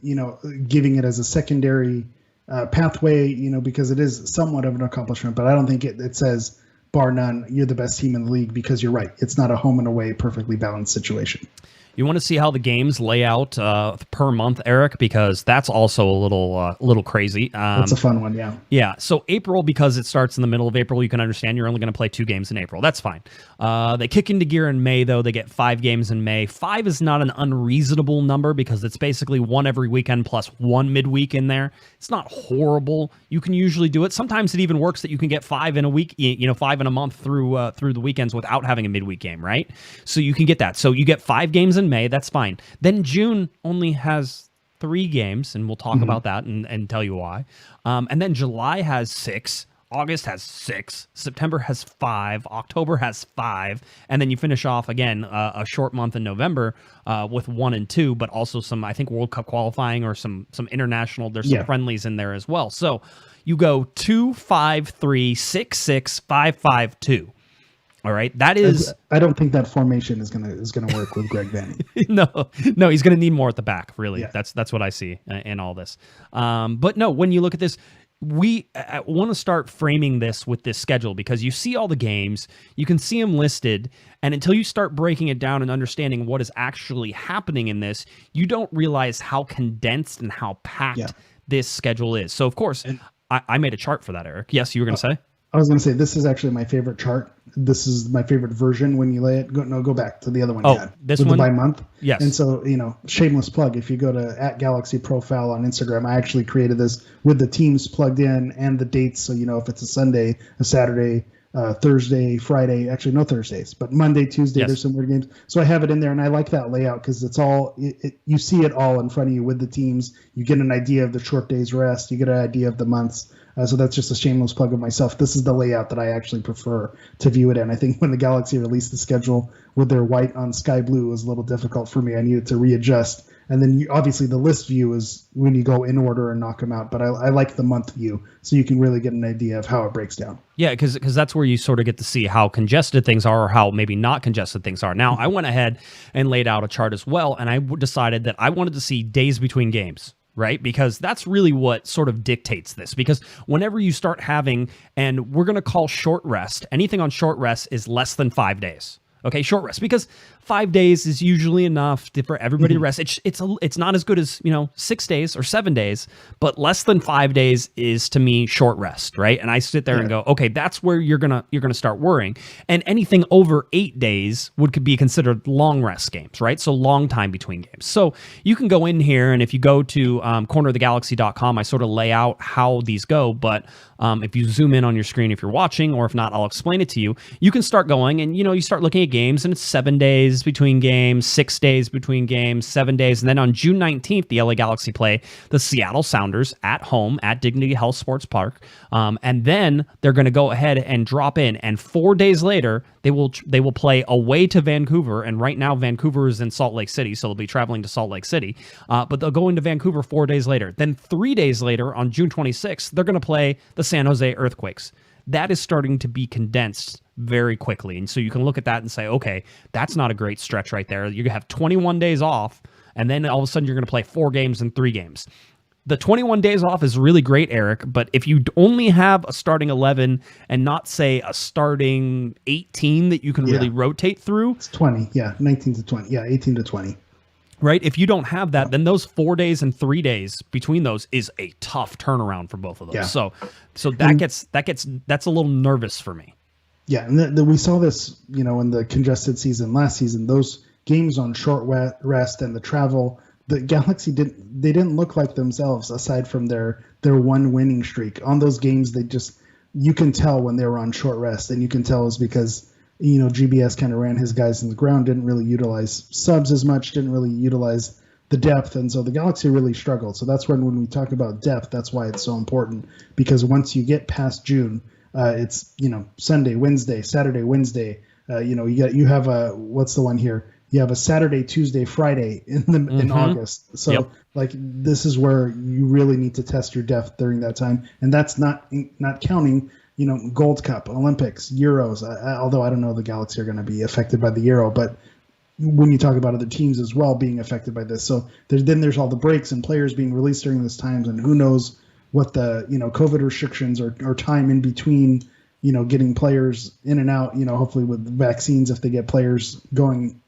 giving it as a secondary pathway, because it is somewhat of an accomplishment, but I don't think it says, bar none, you're the best team in the league, because you're right. It's not a home and away perfectly balanced situation. You want to see how the games lay out per month, Eric? Because that's also a little crazy. That's a fun one, yeah. Yeah. So April, because it starts in the middle of April, you can understand you're only going to play 2 games in April. That's fine. They kick into gear in May, though. They get 5 games in May. 5 is not an unreasonable number because it's basically 1 every weekend plus 1 midweek in there. It's not horrible. You can usually do it. Sometimes it even works that you can get 5 in a week, 5 in a month through the weekends without having a midweek game, right? So you can get that. So you get 5 games in May. That's fine. Then June only has 3 games, and we'll talk about that and tell you why. And then July has 6. August has 6. September has 5. October has 5. And then you finish off, again, a short month in November with 1 and 2, but also some, I think, World Cup qualifying or some international. There's some friendlies in there as well. So you go 2, 5, 3, 6, 6, 5, 5, 2. All right, that is. I don't think that formation is gonna work with Greg Vanney. No, he's gonna need more at the back. Really, that's what I see in all this. But no, when you look at this, we want to start framing this with this schedule, because you see all the games, you can see them listed, and until you start breaking it down and understanding what is actually happening in this, you don't realize how condensed and how packed this schedule is. So of course, I made a chart for that, Eric. Yes, you were gonna say. I was going to say, this is actually my favorite chart. This is my favorite version when you lay it. Go back to the other one you had. This one? By month. Yes. And so, shameless plug. If you go to @Galaxy Profile on Instagram, I actually created this with the teams plugged in and the dates. So, if it's a Sunday, a Saturday, Thursday, Friday, actually no Thursdays, but Monday, Tuesday, there's some weird games. So I have it in there, and I like that layout because it's all, you see it all in front of you with the teams. You get an idea of the short days rest. You get an idea of the months. So that's just a shameless plug of myself. This is the layout that I actually prefer to view it in. I think when the Galaxy released the schedule with their white on sky blue, it was a little difficult for me. I needed to readjust. And then obviously the list view is when you go in order and knock them out. But I like the month view, so you can really get an idea of how it breaks down. Yeah, because that's where you sort of get to see how congested things are or how maybe not congested things are. Now, I went ahead and laid out a chart as well, and I decided that I wanted to see days between games. Right? Because that's really what sort of dictates this. Because whenever you start having, and we're going to call short rest, anything on short rest is less than 5 days. Okay, short rest, because 5 days is usually enough for everybody to rest. It's not as good as 6 days or 7 days, but less than 5 days is to me short rest, right? And I sit there and go, okay, that's where you're gonna start worrying. And anything over 8 days could be considered long rest games, right? So long time between games. So you can go in here, and if you go to cornerofthegalaxy.com, I sort of lay out how these go. But if you zoom in on your screen, if you're watching, or if not, I'll explain it to you. You can start going, and you start looking at games, and it's 7 days between games, 6 days between games, 7 days. And then on June 19th, the LA Galaxy play the Seattle Sounders at home at Dignity Health Sports Park. And then they're going to go ahead and drop in. And 4 days later, they will play away to Vancouver. And right now, Vancouver is in Salt Lake City, so they'll be traveling to Salt Lake City. But they'll go into Vancouver 4 days later. Then 3 days later, on June 26th, they're going to play the San Jose Earthquakes. That is starting to be condensed very quickly. And so you can look at that and say, okay, that's not a great stretch right there. You have 21 days off, and then all of a sudden you're going to play 4 games and 3 games. The 21 days off is really great, Eric, but if you only have a starting 11 and not, say, a starting 18 that you can really rotate through. It's 20, 19 to 20, 18 to 20. Right? If you don't have that, then those 4 days and 3 days between those is a tough turnaround for both of those. Yeah. So that's a little nervous for me. Yeah, and we saw this, in the congested season last season. Those games on short rest and the travel, the Galaxy didn't look like themselves aside from their one winning streak. On those games, you can tell when they were on short rest, and you can tell is because GBS kind of ran his guys in the ground, didn't really utilize subs as much, didn't really utilize the depth, and so the Galaxy really struggled. So that's when we talk about depth, that's why it's so important, because once you get past June, it's Sunday, Wednesday, Saturday, Wednesday. You have a what's the one here? You have a Saturday, Tuesday, Friday in August. So this is where you really need to test your depth during that time, and that's not counting Gold Cup, Olympics, Euros. Although I don't know the Galaxy are going to be affected by the Euro, but when you talk about other teams as well being affected by this, so there's all the breaks and players being released during this times, and who knows what the COVID restrictions or time in between getting players in and out, hopefully with vaccines, if they get players going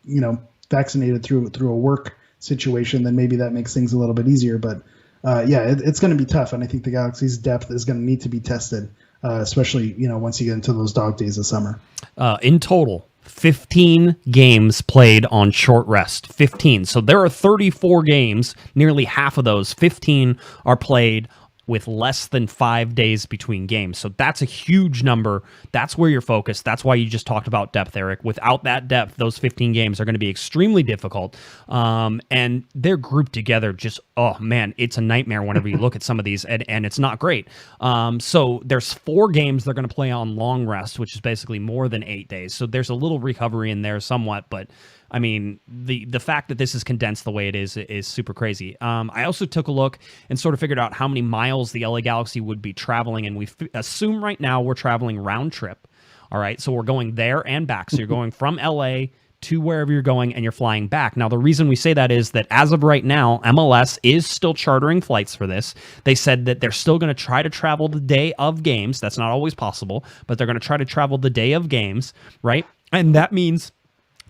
vaccinated through a work situation, then maybe that makes things a little bit easier. But it's going to be tough, and I think the Galaxy's depth is going to need to be tested, especially once you get into those dog days of summer. In total, 15 games played on short rest. 15. So there are 34 games. Nearly half of those 15 are played with less than 5 days between games. So that's a huge number. That's where you're focused. That's why you just talked about depth, Eric. Without that depth, those 15 games are going to be extremely difficult. And they're grouped together. Just, oh man, it's a nightmare whenever you look at some of these, and it's not great. So there's 4 games they're going to play on long rest, which is basically more than 8 days. So there's a little recovery in there somewhat, but I mean, the fact that this is condensed the way it is super crazy. I also took a look and sort of figured out how many miles the LA Galaxy would be traveling, and we assume right now we're traveling round trip. All right, so we're going there and back. So you're going from LA to wherever you're going, and you're flying back. Now, the reason we say that is that as of right now, MLS is still chartering flights for this. They said that they're still going to try to travel the day of games. That's not always possible, but they're going to try to travel the day of games, right? And that means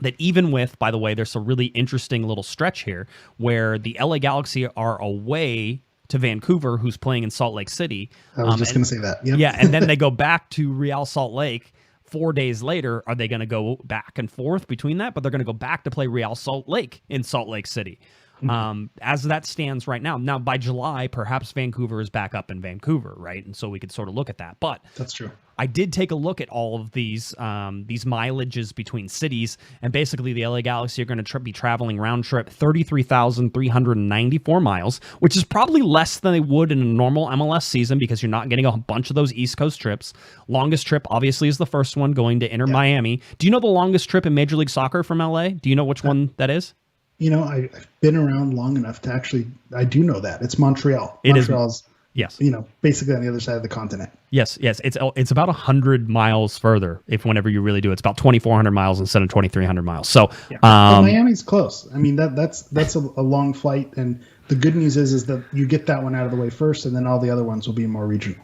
that even with, by the way, there's a really interesting little stretch here where the LA Galaxy are away to Vancouver, who's playing in Salt Lake City. I was just going to say that. Yep. Yeah, and then they go back to Real Salt Lake 4 days later. Are they going to go back and forth between that? But they're going to go back to play Real Salt Lake in Salt Lake City. as that stands right now. Now, by July, perhaps Vancouver is back up in Vancouver, right? And so we could sort of look at that. But that's true. I did take a look at all of these mileages between cities, and basically the LA Galaxy are going to be traveling round trip 33,394 miles, which is probably less than they would in a normal MLS season because you're not getting a bunch of those East Coast trips. Longest trip, obviously, is the first one going to Inter Miami. Do you know the longest trip in Major League Soccer from LA? Do you know which one that is? I've been around long enough to actually, I do know that. It's Montreal. Montreal's, yes. Basically on the other side of the continent. Yes. It's about 100 miles further whenever you really do it. It's about 2,400 miles instead of 2,300 miles. So Miami's close. I mean, that's a long flight. And the good news is that you get that one out of the way first, and then all the other ones will be more regional.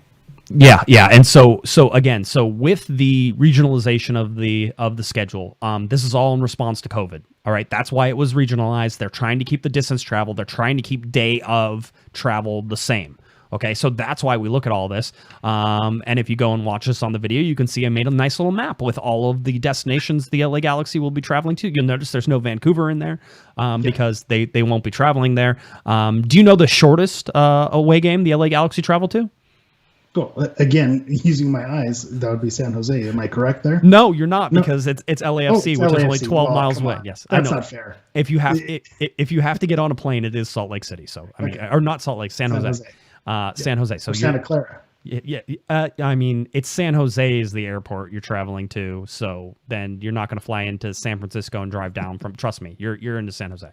Yeah. And so with the regionalization of the schedule, this is all in response to COVID. All right. That's why it was regionalized. They're trying to keep the distance travel. They're trying to keep day of travel the same. Okay, so that's why we look at all this. And if you go and watch this on the video, you can see I made a nice little map with all of the destinations the LA Galaxy will be traveling to. You'll notice there's no Vancouver in there because they won't be traveling there. Do you know the shortest away game the LA Galaxy travel to? Cool. Again, using my eyes, that would be San Jose. Am I correct there? No, you're not, because it's LAFC, it's which LAFC. is only 12 miles away. On. Yes, that's I know. Not fair. If you have to get on a plane, it is Salt Lake City. So I mean, or not Salt Lake, San Jose. San Jose. So Santa Clara. Yeah. I mean, it's San Jose is the airport you're traveling to. So then you're not going to fly into San Francisco and drive down from. Trust me, you're into San Jose.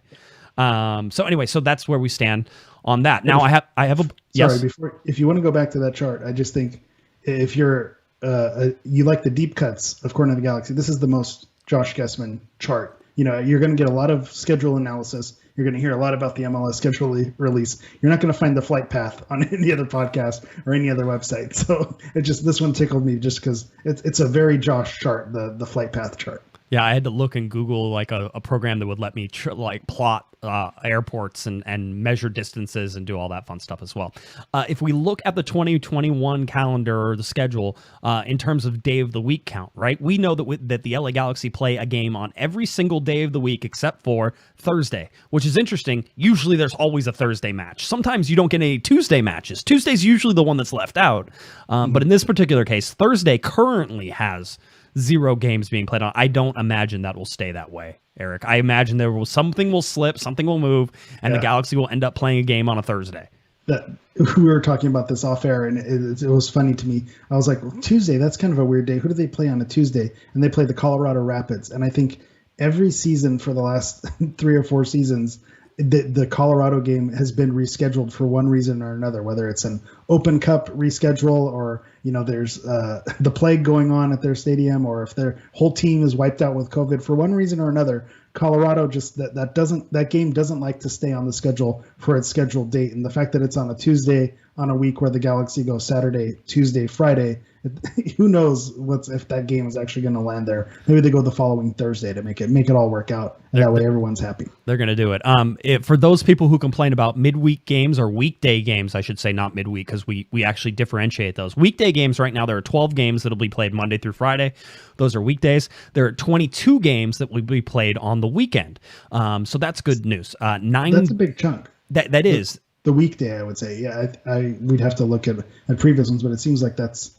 So anyway, so that's where we stand on that. Now I have a yes. Sorry, if you want to go back to that chart, I just think if you're you like the deep cuts of Corner of the Galaxy, this is the most Josh Guesman chart. You're going to get a lot of schedule analysis. You're going to hear a lot about the MLS schedule release. You're not going to find the flight path on any other podcast or any other website. So this one tickled me just because it's a very Josh chart, the flight path chart. Yeah, I had to look in Google like a program that would let me plot airports and measure distances and do all that fun stuff as well. If we look at the 2021 calendar or the schedule in terms of day of the week count, right? We know that the LA Galaxy play a game on every single day of the week except for Thursday, which is interesting. Usually there's always a Thursday match. Sometimes you don't get any Tuesday matches. Tuesday's usually the one that's left out. But in this particular case, Thursday currently has 0 games being played on. I don't imagine that will stay that way, Eric. I imagine something will slip, something will move, and the Galaxy will end up playing a game on a Thursday. We were talking about this off air, and it was funny to me. I was like, well, Tuesday, that's kind of a weird day. Who do they play on a Tuesday? And they play the Colorado Rapids. And I think every season for the last 3 or 4 seasons, the Colorado game has been rescheduled for one reason or another, whether it's an Open Cup reschedule or, there's the plague going on at their stadium, or if their whole team is wiped out with COVID for one reason or another. Colorado just that game doesn't like to stay on the schedule for its scheduled date. And the fact that it's on a Tuesday on a week where the Galaxy goes Saturday, Tuesday, Friday, who knows if that game is actually going to land there. Maybe they go the following Thursday to make it all work out. And that way everyone's happy. They're going to do it. For those people who complain about midweek games or weekday games, I should say, not midweek, because we actually differentiate those. Weekday games right now, there are 12 games that will be played Monday through Friday. Those are weekdays. There are 22 games that will be played on the weekend. So that's good news. That's a big chunk. That is. The weekday, I would say. Yeah, we'd have to look at previous ones, but it seems like that's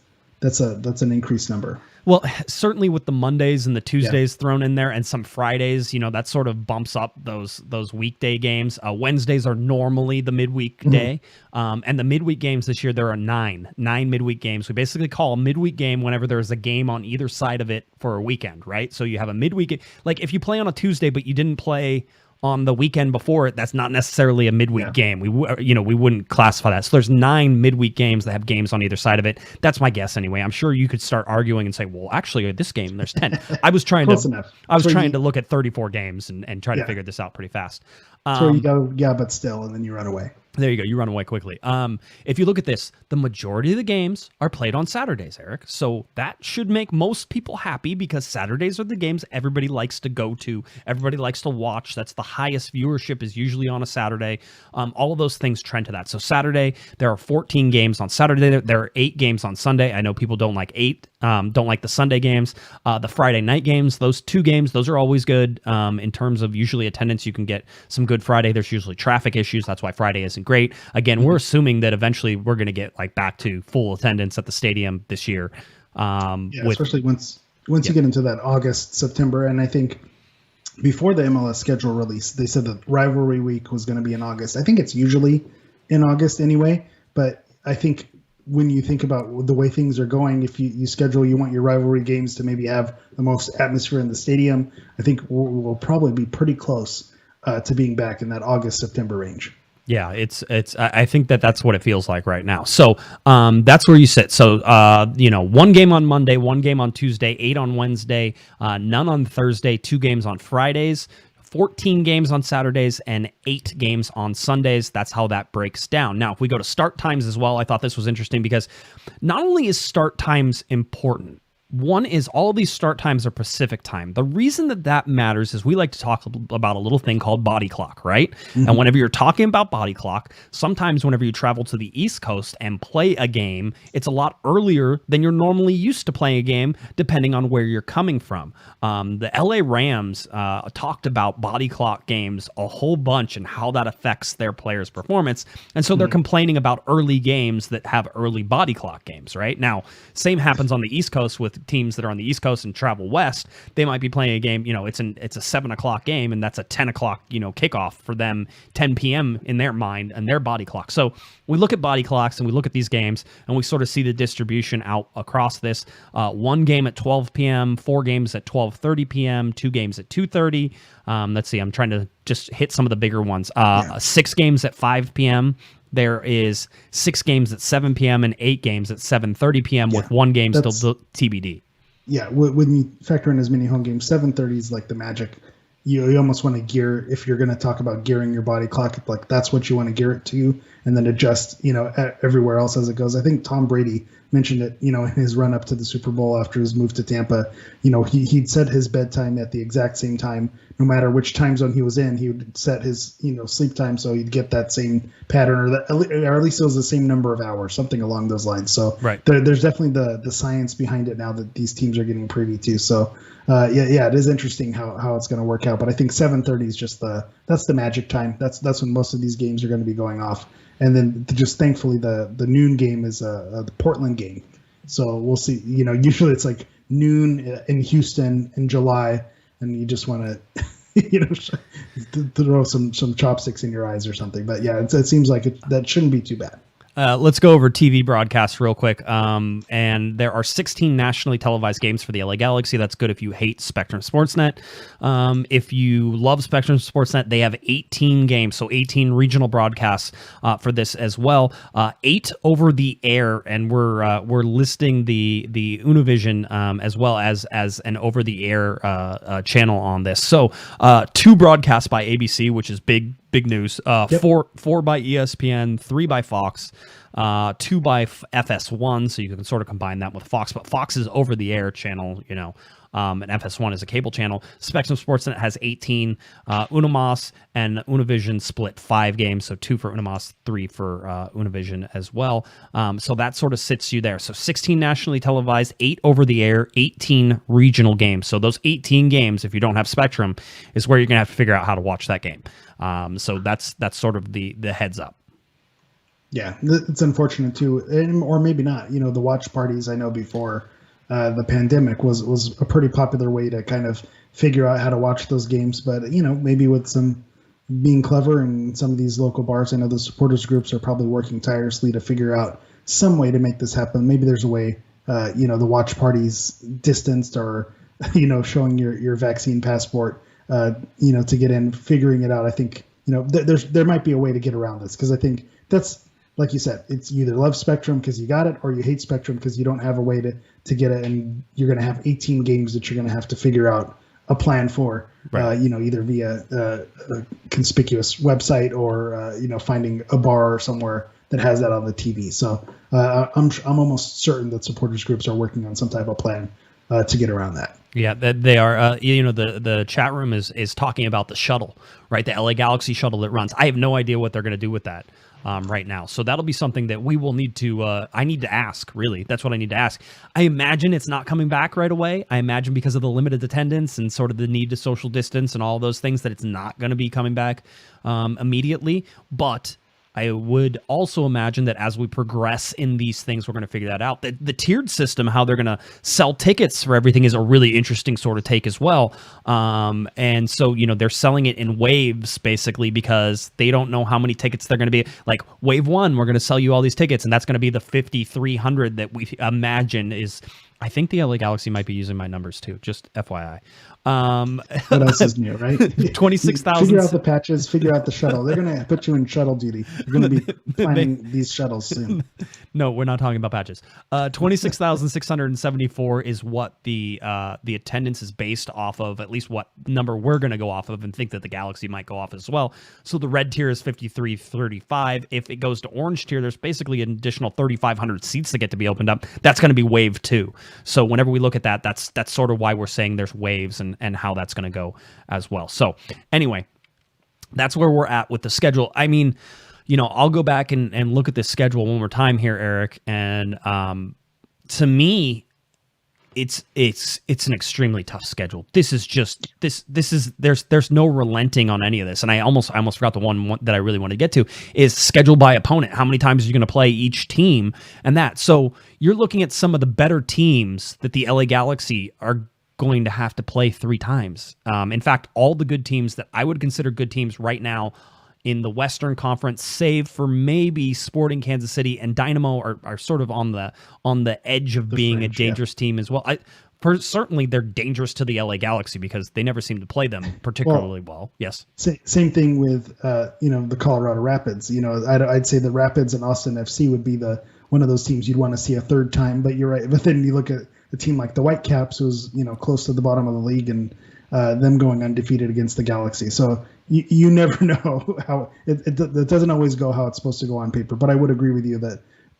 an increased number. Well, certainly with the Mondays and the Tuesdays thrown in there and some Fridays, that sort of bumps up those weekday games. Wednesdays are normally the midweek day. And the midweek games this year, there are nine midweek games. We basically call a midweek game whenever there's a game on either side of it for a weekend, right? So you have a midweek, like if you play on a Tuesday, but you didn't play on the weekend before it, that's not necessarily a midweek game. We wouldn't classify that. So there's 9 midweek games that have games on either side of it. That's my guess anyway. I'm sure you could start arguing and say, well, actually this game, there's 10. I was trying to look at 34 games and try to figure this out pretty fast. So you go, but still, and then you run away. There you go. You run away quickly. If you look at this, the majority of the games are played on Saturdays, Eric. So that should make most people happy because Saturdays are the games everybody likes to go to. Everybody likes to watch. That's the highest viewership is usually on a Saturday. All of those things trend to that. So Saturday, there are 14 games on Saturday. There are 8 games on Sunday. I know people don't like 8 Don't like the Sunday games. The Friday night games, those 2 games, those are always good. In terms of usually attendance, you can get some good Friday. There's usually traffic issues. That's why Friday isn't great. Again, we're assuming that eventually we're going to get like back to full attendance at the stadium this year. Especially once you get into that August, September, and I think before the MLS schedule release, they said that rivalry week was going to be in August. I think it's usually in August anyway, but I think when you think about the way things are going, if you schedule, you want your rivalry games to maybe have the most atmosphere in the stadium, I think we'll probably be pretty close to being back in that August, September range. Yeah, I think that's what it feels like right now. So that's where you sit. So, 1 game on Monday, 1 game on Tuesday, 8 on Wednesday, none on Thursday, 2 games on Fridays, 14 games on Saturdays, and 8 games on Sundays. That's how that breaks down. Now, if we go to start times as well, I thought this was interesting because not only is start times important, one is all of these start times are Pacific time. The reason that matters is we like to talk about a little thing called body clock, right? Mm-hmm. And whenever you're talking about body clock, sometimes whenever you travel to the East Coast and play a game, it's a lot earlier than you're normally used to playing a game, depending on where you're coming from. The LA Rams talked about body clock games a whole bunch and how that affects their players' performance. And so they're complaining about early games that have early body clock games, right? Now, same happens on the East Coast with teams that are on the East Coast and travel west. They might be playing a game, it's a 7 o'clock game, and that's a 10 o'clock, kickoff for them, 10 p.m. in their mind and their body clock. So we look at body clocks and we look at these games and we sort of see the distribution out across this. 1 game at 12 p.m., 4 games at 12:30 p.m., 2 games at 2:30. Let's see, I'm trying to just hit some of the bigger ones. 6 games at 5 p.m. There is 6 games at 7 p.m. and 8 games at 7:30 p.m. with 1 game still TBD. Yeah, when you factor in as many home games, 7:30 is like the magic. You almost want to gear, if you're going to talk about gearing your body clock, like that's what you want to gear it to, and then adjust, everywhere else as it goes. I think Tom Brady mentioned it, in his run up to the Super Bowl after his move to Tampa. He'd set his bedtime at the exact same time, no matter which time zone he was in. He would set his, sleep time so he'd get that same pattern, or at least it was the same number of hours, something along those lines. So there's definitely the science behind it now that these teams are getting privy to. So it is interesting how it's going to work out. But I think 7:30 is just that's the magic time. That's when most of these games are going to be going off. And then just thankfully the noon game is the Portland game. So we'll see. Usually it's like noon in Houston in July, and you just want to throw some chopsticks in your eyes or something. But yeah, it seems like that shouldn't be too bad. Let's go over TV broadcasts real quick. And there are 16 nationally televised games for the LA Galaxy. That's good if you hate Spectrum Sportsnet. If you love Spectrum Sportsnet, they have 18 games, so 18 regional broadcasts for this as well. 8 over the air, and we're listing the Univision as well as an over the air channel on this. So 2 broadcasts by ABC, which is big news. 4 by ESPN, 3 by Fox, 2 by FS1, so you can sort of combine that with Fox, but Fox is over the air channel, and FS1 is a cable channel. Spectrum Sportsnet has 18. Unimas and Univision split 5 games, so 2 for Unimas, 3 for Univision as well. So that sort of sits you there. So 16 nationally televised, 8 over the air, 18 regional games. So those 18 games, if you don't have Spectrum, is where you're going to have to figure out how to watch that game. So that's sort of the heads up. Yeah, it's unfortunate too, or maybe not. The watch parties, I know before the pandemic was a pretty popular way to kind of figure out how to watch those games. But maybe with some being clever and some of these local bars, I know the supporters groups are probably working tirelessly to figure out some way to make this happen. Maybe there's a way, the watch parties distanced, or showing your vaccine passport, to get in, figuring it out. I think there might be a way to get around this, because I think that's, like you said, it's you either love Spectrum because you got it, or you hate Spectrum because you don't have a way to get it, and you're going to have 18 games that you're going to have to figure out a plan for, right. Either via a conspicuous website or finding a bar or somewhere that has that on the TV. So I'm almost certain that supporters groups are working on some type of plan to get around that. Yeah, they are. The chat room is talking about the shuttle, right? The LA Galaxy shuttle that runs. I have no idea what they're going to do with that. right now. So that'll be something that we will need to, I need to ask, really. That's what I need to ask. I imagine it's not coming back right away. I imagine because of the limited attendance and sort of the need to social distance and all those things that it's not going to be coming back immediately. But I would also imagine that as we progress in these things, we're going to figure that out. The tiered system, how they're going to sell tickets for everything, is a really interesting sort of take as well. And so, they're selling it in waves, basically, because they don't know how many tickets they're going to be. Like, wave one, we're going to sell you all these tickets, and that's going to be the 5,300 that we imagine is... I think the LA Galaxy might be using my numbers too, just FYI. What else is new, right? 26,000. Figure out the patches, figure out the shuttle. They're going to put you in shuttle duty. You're going to be planning these shuttles soon. No, we're not talking about patches. 26,674 is what the attendance is based off of, at least what number we're going to go off of, and think that the Galaxy might go off as well. So the red tier is 5,335. If it goes to orange tier, there's basically an additional 3,500 seats that get to be opened up. That's going to be wave 2. So whenever we look at that, that's sort of why we're saying there's waves and how that's going to go as well. So anyway, that's where we're at with the schedule. I mean, I'll go back and look at this schedule one more time here, Eric. And to me, it's an extremely tough schedule. This is just there's no relenting on any of this. And I almost forgot the one that I really want to get to is schedule by opponent. How many times are you going to play each team and that? So you're looking at some of the better teams that the LA Galaxy are going to have to play 3 times. In fact, all the good teams that I would consider good teams right now in the Western Conference, save for maybe Sporting Kansas City and Dynamo, are sort of on the edge of being a dangerous team as well. Certainly, they're dangerous to the LA Galaxy because they never seem to play them particularly well. Yes. Same thing with the Colorado Rapids. I'd say the Rapids and Austin FC would be one of those teams you'd want to see a third time. But you're right. But then you look at a team like the Whitecaps, who's close to the bottom of the league, and them going undefeated against the Galaxy. So you never know how it doesn't always go how it's supposed to go on paper. But I would agree with you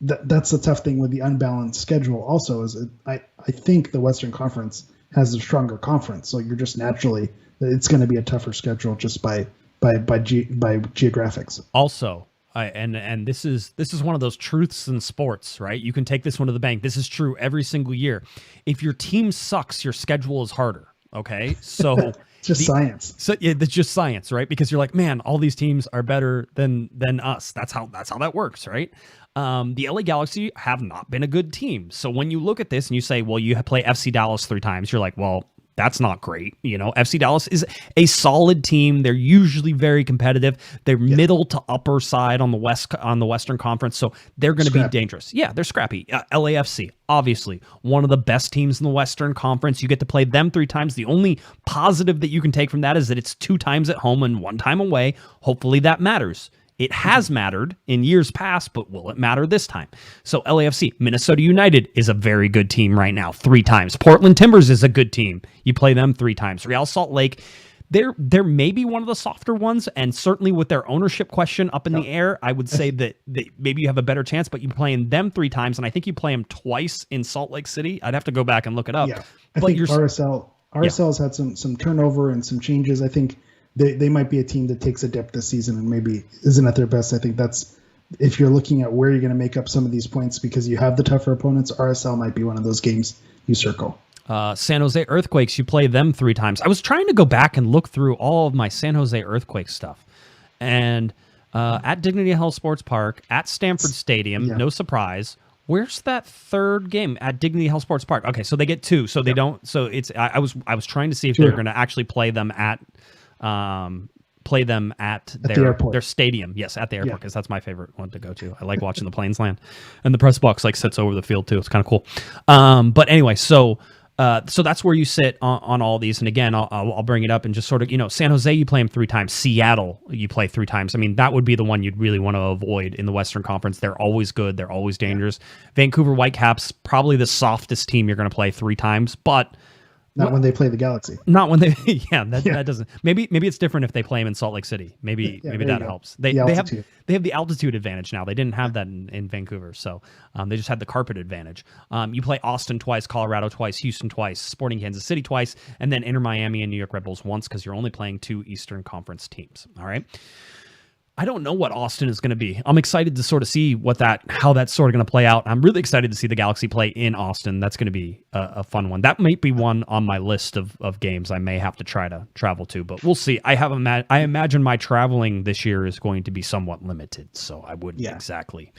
that's the tough thing with the unbalanced schedule. Also, is I think the Western Conference has a stronger conference, so you're just naturally it's going to be a tougher schedule just by geographics. Also, and this is one of those truths in sports, right? You can take this one to the bank. This is true every single year. If your team sucks, your schedule is harder. Okay, so just science. So yeah, it's just science, right? Because you're like, man, all these teams are better than us. That's how that works, right? The LA Galaxy have not been a good team. So when you look at this and you say, well, you play FC Dallas 3 times, you're like, well, that's not great. FC Dallas is a solid team. They're usually very competitive. They're middle to upper side on the Western Conference, so they're going to be dangerous. Yeah, they're scrappy. LAFC, obviously, one of the best teams in the Western Conference. You get to play them 3 times. The only positive that you can take from that is that it's 2 times at home and 1 time away. Hopefully that matters. It has mattered in years past, but will it matter this time? So LAFC, Minnesota United is a very good team right now, 3 times. Portland Timbers is a good team. You play them 3 times. Real Salt Lake, they're maybe one of the softer ones, and certainly with their ownership question up in the air, I would say that maybe you have a better chance, but you're playing them 3 times, and I think you play them twice in Salt Lake City. I'd have to go back and look it up. Yeah, I think RSL's had some turnover and some changes. I think they might be a team that takes a dip this season and maybe isn't at their best. I think that's, if you're looking at where you're going to make up some of these points because you have the tougher opponents, RSL might be one of those games you circle. San Jose Earthquakes, you play them 3 times. I was trying to go back and look through all of my San Jose Earthquakes stuff. And at Dignity Health Sports Park, at Stanford Stadium, no surprise. Where's that 3rd game at Dignity Health Sports Park? Okay, so they get 2. So they don't. So it's. I was trying to see if they're going to actually play them at their stadium. Yes, at the airport, because that's my favorite one to go to. I like watching the planes land, and the press box sits over the field too. It's kind of cool. But anyway, so that's where you sit on all these. And again, I'll bring it up and just sort of, San Jose, you play them 3 times. Seattle, you play 3 times. I mean, that would be the one you'd really want to avoid in the Western Conference. They're always good. They're always dangerous. Vancouver Whitecaps, probably the softest team you're going to play 3 times, but Not when they play the Galaxy. Not when they, that doesn't. Maybe it's different if they play them in Salt Lake City. Maybe that helps. They have the altitude advantage now. They didn't have that in Vancouver, so they just had the carpet advantage. You play Austin twice, Colorado twice, Houston twice, Sporting Kansas City twice, and then Inter Miami and New York Red Bulls once because you're only playing 2 Eastern Conference teams. All right. I don't know what Austin is going to be. I'm excited to sort of see how that's sort of going to play out. I'm really excited to see the Galaxy play in Austin. That's going to be a fun one. That might be one on my list of games I may have to try to travel to, but we'll see. I imagine my traveling this year is going to be somewhat limited, so I wouldn't exactly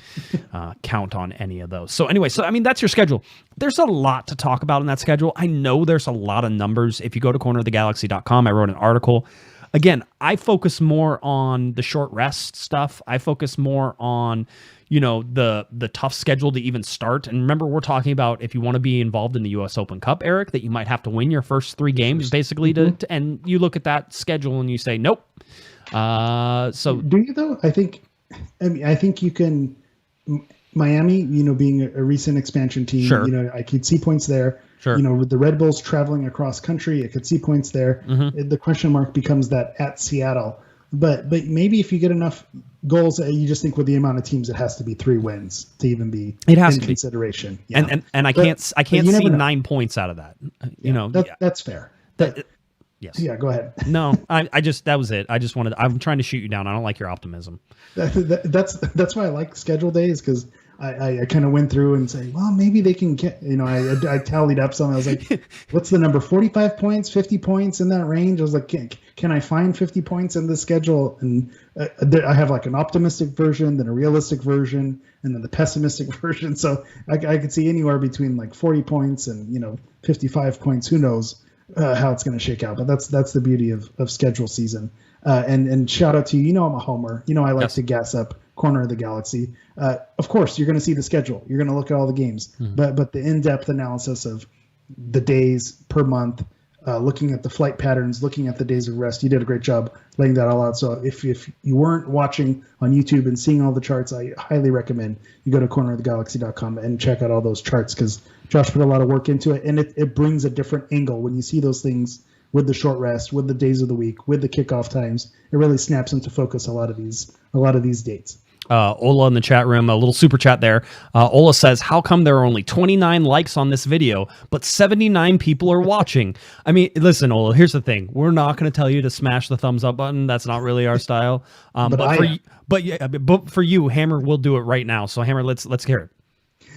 count on any of those. So anyway, I mean, that's your schedule. There's a lot to talk about in that schedule. I know there's a lot of numbers. If you go to cornerofthegalaxy.com, I wrote an article. Again, I focus more on the short rest stuff. I focus more on, the tough schedule to even start. And remember, we're talking about if you want to be involved in the U.S. Open Cup, Eric, that you might have to win your first 3 games, basically. And you look at that schedule and you say, nope. So do you though? I think you can. Miami, being a recent expansion team, sure. I could see points there. Sure. With the Red Bulls traveling across country, I could see points there. Mm-hmm. The question mark becomes that at Seattle. But maybe if you get enough goals, you just think with the amount of teams, it has to be 3 wins to even be in consideration. Yeah. And I can't see 9 points out of that. That's fair. Yes. Yeah, go ahead. No, that was it. I'm trying to shoot you down. I don't like your optimism. That's why I like schedule days, because I kind of went through and say, well, maybe they can get, I tallied up something. I was like, what's the number? 45 points, 50 points in that range? I was like, can I find 50 points in the schedule? And I have like an optimistic version, then a realistic version, and then the pessimistic version. So I could see anywhere between like 40 points and, 55 points. Who knows how it's going to shake out? But that's the beauty of schedule season. And shout out to you. I'm a homer. I like to gas up Corner of the Galaxy. Of course, you're going to see the schedule. You're going to look at all the games. Mm-hmm. But the in-depth analysis of the days per month, looking at the flight patterns, looking at the days of rest, you did a great job laying that all out. So if you weren't watching on YouTube and seeing all the charts, I highly recommend you go to cornerofthegalaxy.com and check out all those charts, because Josh put a lot of work into it, and it brings a different angle when you see those things with the short rest, with the days of the week, with the kickoff times. It really snaps into focus a lot of these dates. Ola in the chat room, a little super chat there. Ola says, how come there are only 29 likes on this video, but 79 people are watching? I mean, listen, Ola, here's the thing. We're not going to tell you to smash the thumbs up button. That's not really our style. But for you, Hammer will do it right now. So Hammer, let's hear it.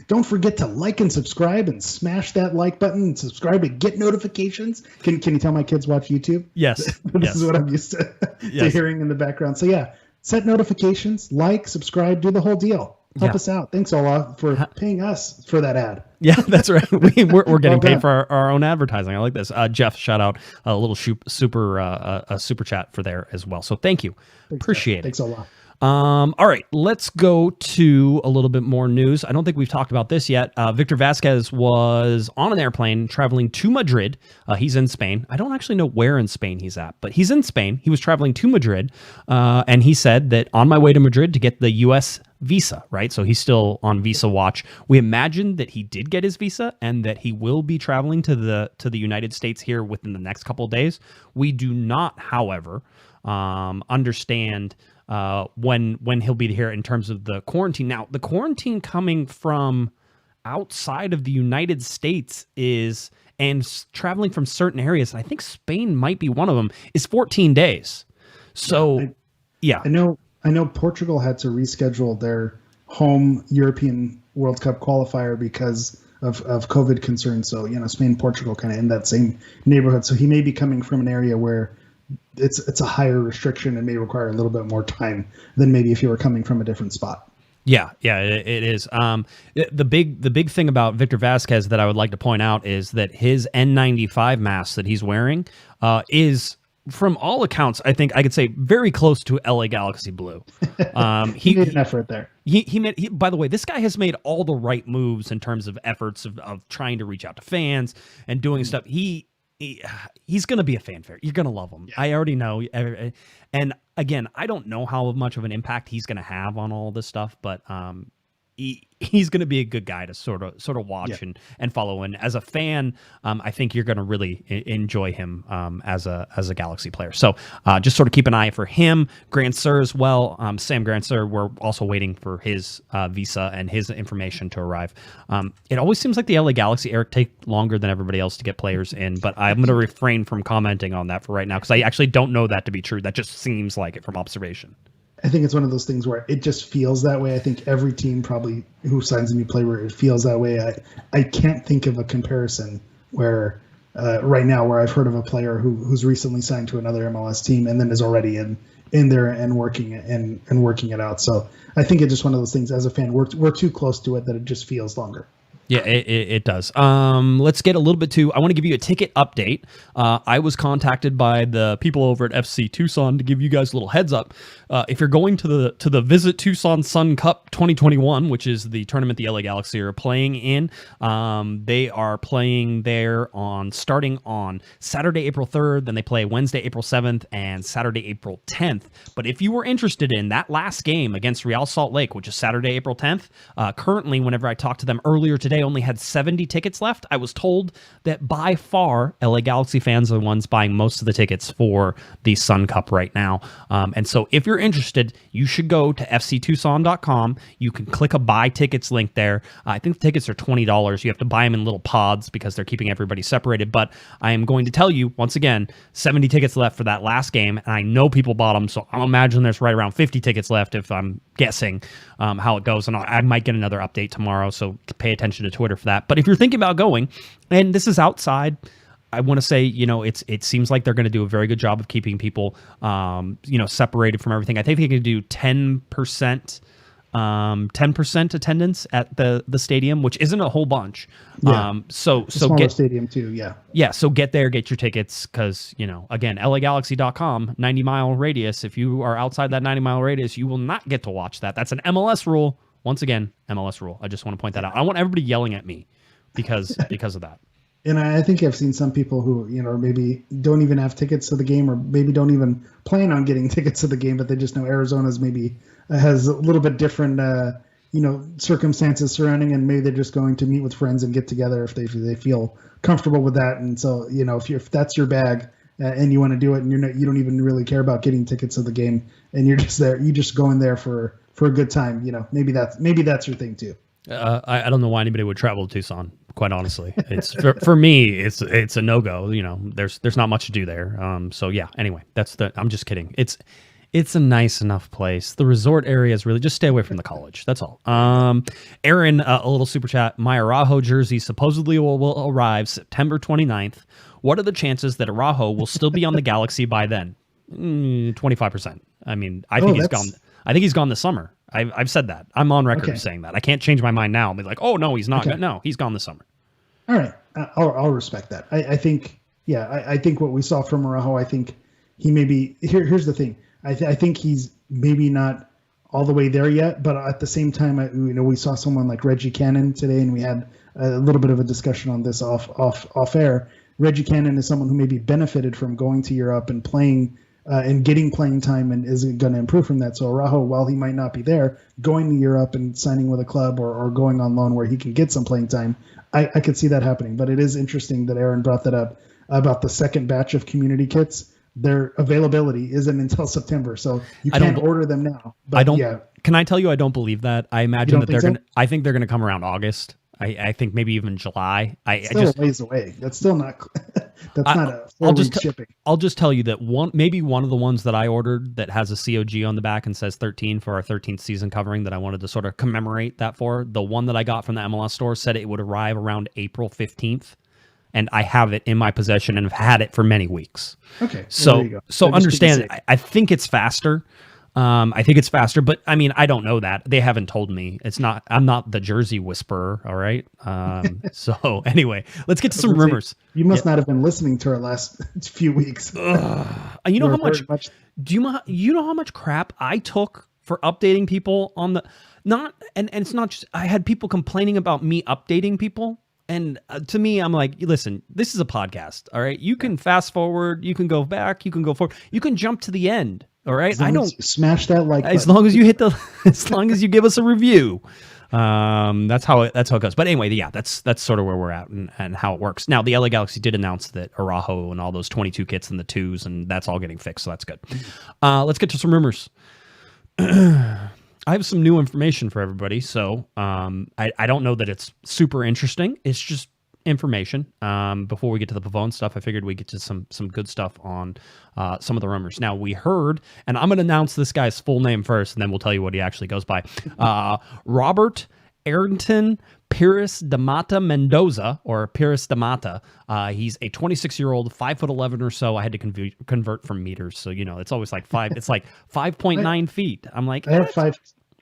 Don't forget to like and subscribe and smash that like button and subscribe to get notifications. Can you tell my kids watch YouTube? Yes. This is what I'm used to hearing in the background. So yeah, set notifications, like, subscribe, do the whole deal. Help us out. Thanks, Ola, for paying us for that ad. Yeah, that's right. We're getting paid for our own advertising. I like this. Jeff, shout out a little super chat for there as well. So thank you. Appreciate it. Thanks, Ola. All right, let's go to a little bit more news. I don't think we've talked about this yet. Victor Vasquez was on an airplane traveling to Madrid. He's in Spain. I don't actually know where in Spain he's at, but he's in Spain. He was traveling to Madrid, and he said that on my way to Madrid to get the U.S. visa, right? So he's still on visa watch. We imagine that he did get his visa and that he will be traveling to the United States here within the next couple of days. We do not, however, understand when he'll be here in terms of the quarantine. Now, the quarantine coming from outside of the United States traveling from certain areas, I think Spain might be one of them, is 14 days. So, yeah. I know Portugal had to reschedule their home European World Cup qualifier because of COVID concerns. So, Spain, Portugal kind of in that same neighborhood. So he may be coming from an area where it's a higher restriction and may require a little bit more time than maybe if you were coming from a different spot. Yeah, it is. The big thing about Victor Vasquez that I would like to point out is that his N95 mask that he's wearing is, from all accounts, I think I could say very close to LA Galaxy blue. He made an effort there. By the way, this guy has made all the right moves in terms of efforts of trying to reach out to fans and doing stuff. He's going to be a fanfare. You're going to love him. Yeah. I already know. And again, I don't know how much of an impact he's going to have on all this stuff, but he's going to be a good guy to sort of watch and follow. And as a fan, I think you're going to really enjoy him as a Galaxy player. So just sort of keep an eye for him. Grand Sir as well. Sam Grand Sir, we're also waiting for his visa and his information to arrive. It always seems like the LA Galaxy, Eric, take longer than everybody else to get players in, but I'm going to refrain from commenting on that for right now because I actually don't know that to be true. That just seems like it from observation. I think it's one of those things where it just feels that way. I think every team probably who signs a new player, it feels that way. I can't think of a comparison where right now where I've heard of a player who's recently signed to another MLS team and then is already in there and working it out. So I think it's just one of those things. As a fan, we're too close to it that it just feels longer. Yeah, it does. Let's get a little bit to, I want to give you a ticket update. I was contacted by the people over at FC Tucson to give you guys a little heads up. If you're going to the Visit Tucson Sun Cup 2021, which is the tournament the LA Galaxy are playing in, they are playing there starting on Saturday, April 3rd, then they play Wednesday, April 7th, and Saturday, April 10th. But if you were interested in that last game against Real Salt Lake, which is Saturday, April 10th, currently, whenever I talked to them earlier today, only had 70 tickets left. I was told that by far LA Galaxy fans are the ones buying most of the tickets for the Sun Cup right now. And so if you're interested, you should go to fctucson.com. You can click a buy tickets link there. I think the tickets are $20. You have to buy them in little pods because they're keeping everybody separated. But I am going to tell you, once again, 70 tickets left for that last game. And I know people bought them, so I'll imagine there's right around 50 tickets left if I'm guessing how it goes. And I might get another update tomorrow, so pay attention to Twitter for that. But if you're thinking about going, and this is outside, I want to say, it seems like they're going to do a very good job of keeping people, separated from everything. I think they can do 10% attendance at the stadium, which isn't a whole bunch. Yeah. So Smaller stadium too. Yeah. Yeah. So get there, get your tickets. Cause again, LAGalaxy.com, 90-mile radius. If you are outside that 90-mile radius, you will not get to watch that. That's an MLS rule. Once again, MLS rule. I just want to point that out. I want everybody yelling at me because of that. And I think I've seen some people who, maybe don't even have tickets to the game or maybe don't even plan on getting tickets to the game, but they just know Arizona's maybe has a little bit different, circumstances surrounding, and maybe they're just going to meet with friends and get together if they feel comfortable with that. And so, if that's your bag and you want to do it and you don't even really care about getting tickets to the game and you're just there, you just go in there for a good time, maybe that's your thing too. I don't know why anybody would travel to Tucson, quite honestly. It's for me, it's a no-go. There's not much to do there. So yeah, anyway, I'm just kidding. It's a nice enough place. The resort area is really just stay away from the college. That's all. Aaron, a little super chat. My Araujo jersey supposedly will arrive September 29th. What are the chances that Araujo will still be on the Galaxy by then? 25%. I mean, I think he's gone. I think he's gone this summer. I've said that. I'm on record saying that. I can't change my mind now and be like, oh no, he's not. Okay. No, he's gone this summer. All right, I'll respect that. I think what we saw from Araujo, I think he may be. Here's the thing. I think he's maybe not all the way there yet, but at the same time, we saw someone like Reggie Cannon today, and we had a little bit of a discussion on this off air. Reggie Cannon is someone who maybe benefited from going to Europe and playing. And getting playing time and is going to improve from that. So Araujo, while he might not be there, going to Europe and signing with a club or going on loan where he can get some playing time, I could see that happening. But it is interesting that Aaron brought that up about the second batch of community kits. Their availability isn't until September, so you can't order them now. But Can I tell you I don't believe that? I imagine that I think they're going to come around August. I think maybe even July. Still a ways away. That's still not. That's not a 4-week shipping. I'll just tell you that one of the ones that I ordered that has a COG on the back and says 13 for our 13th season covering that I wanted to sort of commemorate that for. The one that I got from the MLS store said it would arrive around April 15th, and I have it in my possession and have had it for many weeks. Okay. So understand. I think it's faster. But I mean, I don't know that. They haven't told me. I'm not the jersey whisperer. All right. So anyway, let's get to some rumors. You must not have been listening to our last few weeks. You know how much, you know how much crap I took for updating people on and it's not just, I had people complaining about me updating people. And to me, I'm like, listen, this is a podcast. All right. You can fast forward, you can go back, you can go forward, you can jump to the end. All right. I don't smash that like as long as you hit as long as you give us a review. That's how it goes. But anyway, yeah, that's sort of where we're at and how it works. Now, the LA Galaxy did announce that Araujo and all those 22 kits and the twos, and that's all getting fixed. So that's good. Let's get to some rumors. I have some new information for everybody. So I don't know that it's super interesting. It's just information. Before we get to the Pavone stuff, I figured we'd get to some good stuff on some of the rumors. Now, we heard, and I'm going to announce this guy's full name first, and then we'll tell you what he actually goes by. Robert Ayrton Pires de Mata Mendoza, or Pires de Mata. He's a 26-year-old, 5'11" or so. I had to convert from meters, so it's always like five. It's like 5.9 feet. I'm like, I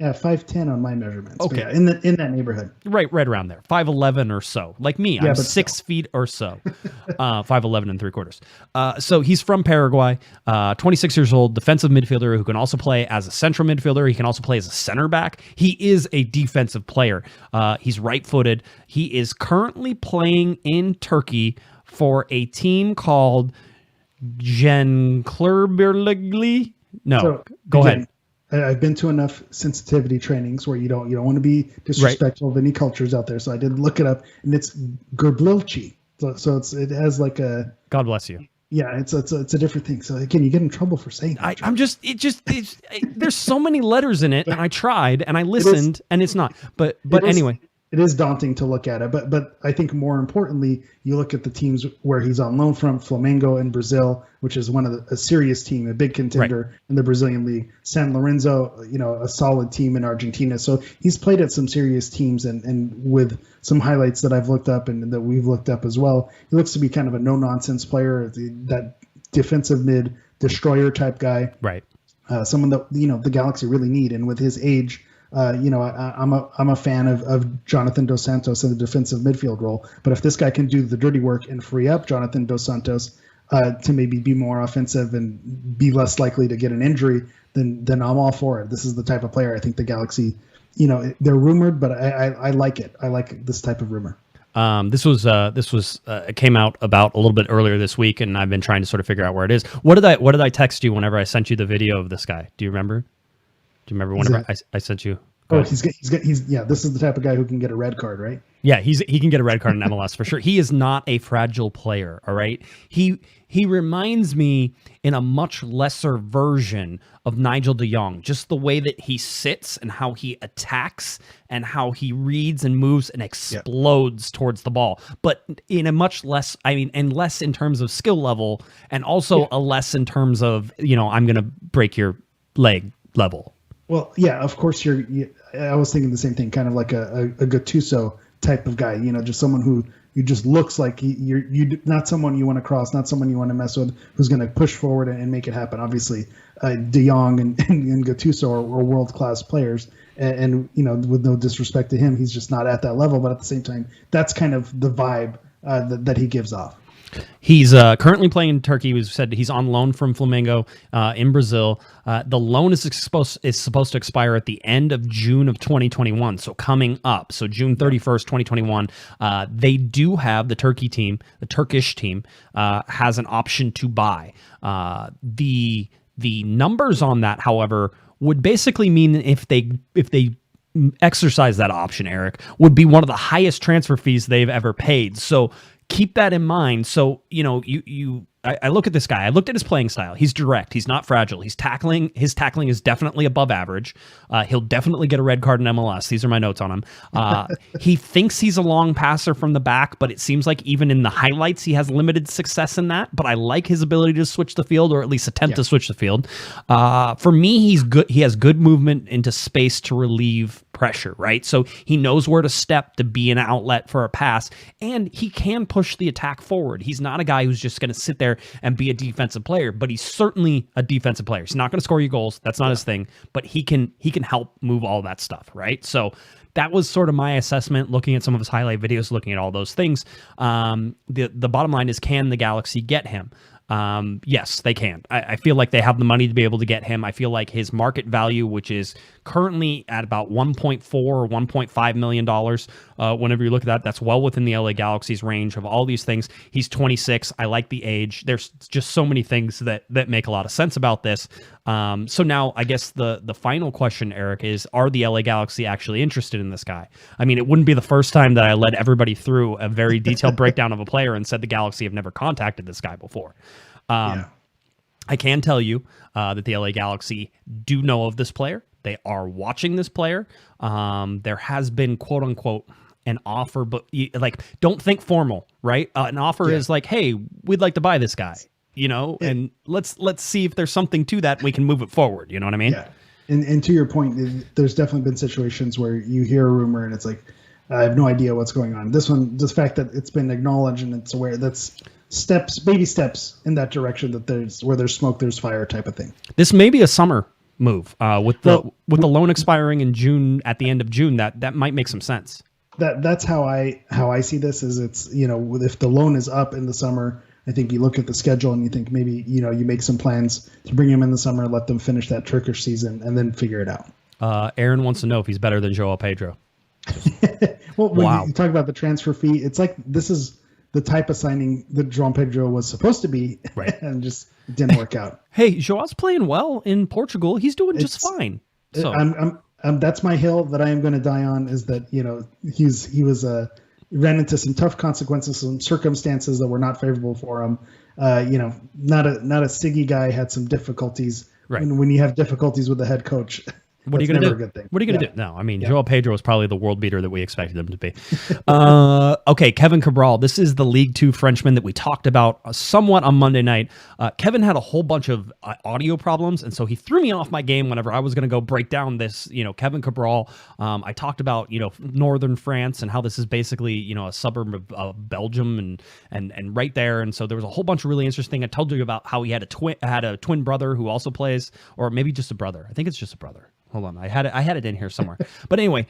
have 5'10" on my measurements. Okay, yeah, in that neighborhood. Right around there, 5'11" or so, like me. I'm 6 feet or so, 5'11" and 3/4. So he's from Paraguay, 26 years old, defensive midfielder who can also play as a central midfielder. He can also play as a center back. He is a defensive player. He's right-footed. He is currently playing in Turkey for a team called Gençlerbirliği. No, So, go again, ahead. I've been to enough sensitivity trainings where you don't want to be disrespectful of any cultures out there. So I did look it up, and it's Gerblilchi. So it has like a, God bless you. yeah, it's a different thing. So again, you get in trouble for saying that. There's so many letters in it, and I tried and I listened, and it's not. But anyway, it is daunting to look at it. But I think more importantly, you look at the teams where he's on loan from: Flamengo in Brazil, which is a serious team, a big contender in the Brazilian league. San Lorenzo, a solid team in Argentina. So he's played at some serious teams, and with some highlights that I've looked up and that we've looked up as well, he looks to be kind of a no-nonsense player, that defensive mid destroyer type guy. right. Someone that the Galaxy really need, and with his age, I'm a fan of Jonathan Dos Santos in the defensive midfield role. But if this guy can do the dirty work and free up Jonathan Dos Santos to maybe be more offensive and be less likely to get an injury, then I'm all for it. This is the type of player I think the Galaxy, they're rumored, but I like it. I like this type of rumor. This came out about a little bit earlier this week, and I've been trying to sort of figure out where it is. What did I text you whenever I sent you the video of this guy? Do you remember? Do you remember whenever I sent you? This is the type of guy who can get a red card, right? Yeah, he can get a red card in MLS for sure. He is not a fragile player, all right? He reminds me in a much lesser version of Nigel de Jong, just the way that he sits and how he attacks and how he reads and moves and explodes towards the ball. But in a much less, and less in terms of skill level, and also a less in terms of, I'm going to break your leg level. Well, yeah, of course I was thinking the same thing, kind of like a Gattuso type of guy, just someone who just looks like you not someone you want to cross, not someone you want to mess with, who's going to push forward and make it happen. Obviously, De Jong and Gattuso are world-class players, and with no disrespect to him, he's just not at that level. But at the same time, that's kind of the vibe that he gives off. He's currently playing in Turkey. We've said he's on loan from Flamengo in Brazil. The loan is supposed to expire at the end of June of 2021, so coming up. So June 31st, 2021. They do have the Turkish team has an option to buy. The numbers on that, however, would basically mean if they exercise that option, Eric, would be one of the highest transfer fees they've ever paid. So keep that in mind. So, I look at this guy. I looked at his playing style. He's direct. He's not fragile. His tackling is definitely above average. He'll definitely get a red card in MLS. These are my notes on him. He thinks he's a long passer from the back, but it seems like even in the highlights, he has limited success in that. But I like his ability to switch the field, or at least attempt to switch the field. For me, he's good. He has good movement into space to relieve pressure, right? So he knows where to step to be an outlet for a pass, and he can push the attack forward. He's not a guy who's just going to sit there and be a defensive player, but he's certainly a defensive player. He's not going to score you goals. That's not his thing, but he can help move all that stuff, right? So that was sort of my assessment, looking at some of his highlight videos, looking at all those things. The bottom line is, can the Galaxy get him? Yes, they can. I feel like they have the money to be able to get him. I feel like his market value, which is currently at about $1.4 or $1.5 million, whenever you look at that, that's well within the LA Galaxy's range of all these things. He's 26. I like the age. There's just so many things that make a lot of sense about this. So now I guess the final question, Eric, is, are the LA Galaxy actually interested in this guy? I mean, it wouldn't be the first time that I led everybody through a very detailed breakdown of a player and said the Galaxy have never contacted this guy before. I can tell you that the LA Galaxy do know of this player. They are watching this player. There has been, quote unquote, an offer, but like, don't think formal, right? An offer is like, hey, we'd like to buy this guy, and let's see if there's something to that. We can move it forward. You know what I mean? Yeah. And to your point, there's definitely been situations where you hear a rumor and it's like, I have no idea what's going on. This one, the fact that it's been acknowledged and it's aware, that's baby steps in that direction, that where there's smoke, there's fire type of thing. This may be a summer move with the loan expiring in June, at the end of June. That might make some sense. That's how I see this. Is it's if the loan is up in the summer, I think you look at the schedule and you think maybe you make some plans to bring him in the summer, let them finish that Turkish season, and then figure it out. Aaron wants to know if he's better than Joao Pedro. Well, when you talk about the transfer fee, it's like this is the type of signing that João Pedro was supposed to be, right? And just didn't work out. Hey, Joao's playing well in Portugal. He's doing just fine. So that's my hill that I am going to die on, is that he ran into some tough consequences, some circumstances that were not favorable for him. Not a Siggy guy, had some difficulties. Right. When you have difficulties with the head coach, what are you going to do? What are you going to do? No, I mean, Joao Pedro was probably the world beater that we expected him to be. Okay, Kevin Cabral. This is the League Two Frenchman that we talked about somewhat on Monday night. Kevin had a whole bunch of audio problems, and so he threw me off my game whenever I was going to go break down this, Kevin Cabral. I talked about, northern France and how this is basically, a suburb of Belgium and right there. And so there was a whole bunch of really interesting. I told you about how he had a twin brother who also plays, or maybe just a brother. I think it's just a brother. Hold on, I had it in here somewhere. But anyway,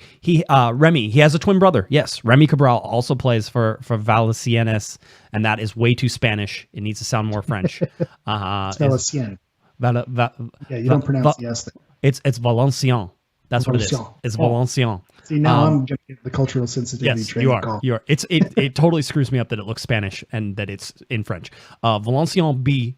Remy, he has a twin brother. Yes, Remy Cabral also plays for Valenciennes, and that is way too Spanish. It needs to sound more French. Valenciennes. You don't pronounce the S thing. It's Valenciennes. That's what it is. It's Valenciennes. See, now I'm going to get the cultural sensitivity training. Yes, you are. It totally screws me up that it looks Spanish and that it's in French. Valenciennes B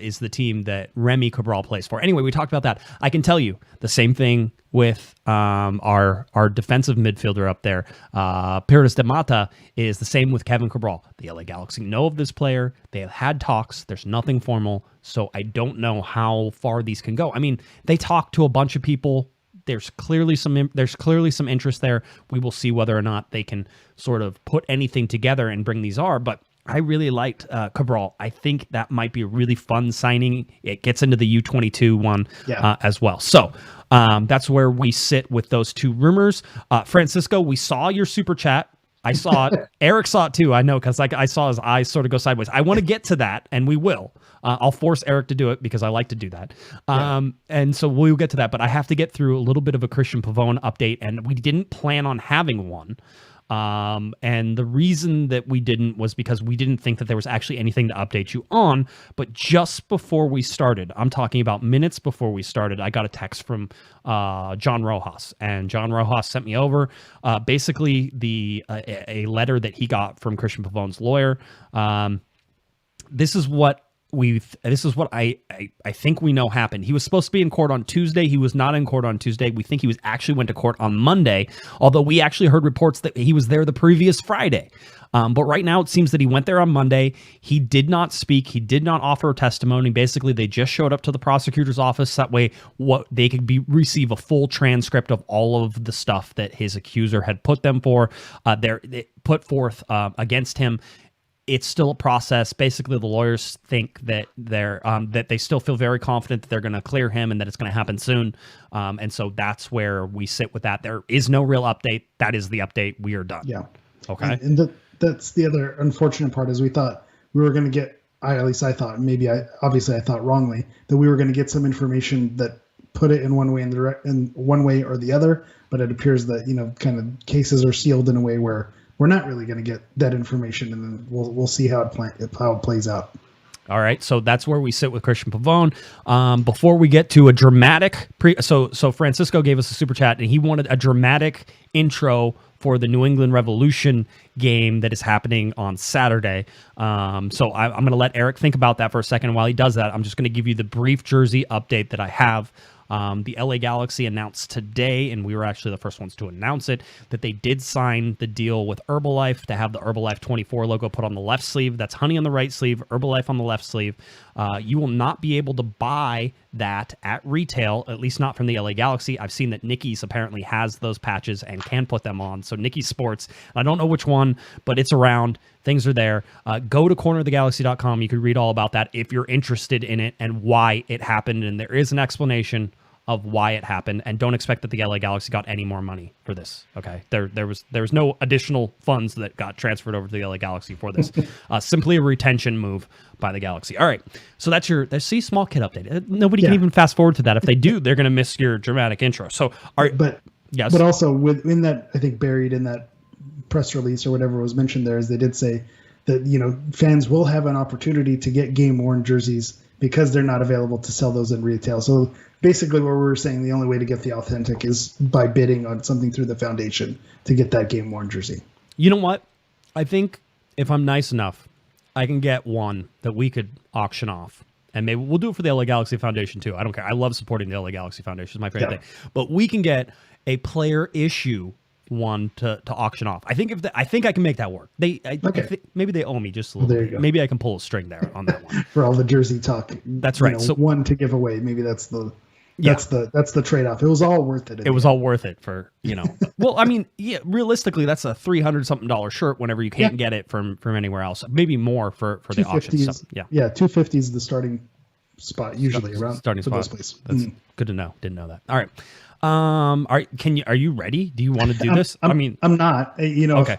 is the team that Remy Cabral plays for. Anyway, we talked about that. I can tell you the same thing with our defensive midfielder up there. Pires de Mata is the same with Kevin Cabral. The LA Galaxy know of this player. They have had talks. There's nothing formal, so I don't know how far these can go. I mean, they talked to a bunch of people. There's clearly some interest there. We will see whether or not they can sort of put anything together and bring these are. But I really liked Cabral. I think that might be a really fun signing. It gets into the U22 one as well. So that's where we sit with those two rumors. Francisco, we saw your super chat. I saw it. Eric saw it too. I know, because I saw his eyes sort of go sideways. I want to get to that, and we will. I'll force Eric to do it because I like to do that. And so we'll get to that. But I have to get through a little bit of a Christian Pavone update, and we didn't plan on having one. And the reason that we didn't was because we didn't think that there was actually anything to update you on. But just before we started, I'm talking about minutes before we started, I got a text from John Rojas, and John Rojas sent me over basically a letter that he got from Christian Pavone's lawyer. This is what I think we know happened. He was supposed to be in court on Tuesday. He was not in court on Tuesday. We think he was actually went to court on Monday, although we actually heard reports that he was there the previous Friday. But right now it seems that he went there on Monday. He did not speak. He did not offer a testimony. Basically, they just showed up to the prosecutor's office. That way, they could receive a full transcript of all of the stuff that his accuser had put them for. They put forth against him. It's still a process. Basically, the lawyers think that that they still feel very confident that they're going to clear him and that it's going to happen soon. And so that's where we sit with that. There is no real update. That is the update. We are done. Yeah. Okay. And that's the other unfortunate part, is we thought we were going to get. I thought, maybe I thought wrongly, that we were going to get some information that put it in one way in one way or the other. But it appears that kind of cases are sealed in a way where we're not really going to get that information, and then we'll see how it plays out. All right, so that's where we sit with Christian Pavone. Before we get to a dramatic so Francisco gave us a super chat, and he wanted a dramatic intro for the New England Revolution game that is happening on Saturday. So I'm going to let Eric think about that for a second. While he does that, I'm just going to give you the brief jersey update that I have The LA Galaxy announced today, and we were actually the first ones to announce it, that they did sign the deal with Herbalife to have the Herbalife 24 logo put on the left sleeve. That's honey on the right sleeve, Herbalife on the left sleeve. You will not be able to buy that at retail, at least not from the LA Galaxy. I've seen that Nikki's apparently has those patches and can put them on. So Nikki's Sports, I don't know which one, but it's around. Things are there. Go to cornerofthegalaxy.com. You can read all about that if you're interested in it and why it happened. And there is an explanation of why it happened. And don't expect that the LA Galaxy got any more money for this. Okay, there was no additional funds that got transferred over to the LA Galaxy for this. Simply a retention move by the Galaxy. All right, so that's small kid update. Nobody can even fast forward to that. If they do, they're going to miss your dramatic intro. So, yes, but also within that, I think buried in that press release or whatever was mentioned there is they did say that fans will have an opportunity to get game worn jerseys because they're not available to sell those in retail. So basically what we were saying, the only way to get the authentic is by bidding on something through the foundation to get that game worn jersey. You know what? I think if I'm nice enough, I can get one that we could auction off. And maybe we'll do it for the LA Galaxy Foundation too. I don't care. I love supporting the LA Galaxy Foundation. It's my favorite thing. But we can get a player issue one to auction off. I think I can make that work. Maybe they owe me just a little bit. Maybe I can pull a string there on that one. For all the jersey talk. That's right. So one to give away. Maybe that's the trade-off. It was all worth it. It was all worth it for, well, I mean, yeah, realistically, that's a $300-something shirt whenever you can't get it from anywhere else. Maybe more for the auction stuff. Yeah. Yeah. $250 is the starting spot usually around starting spot. This place. That's good to know. Didn't know that. All right. Are you ready? Do you want to do this? I'm not. Okay.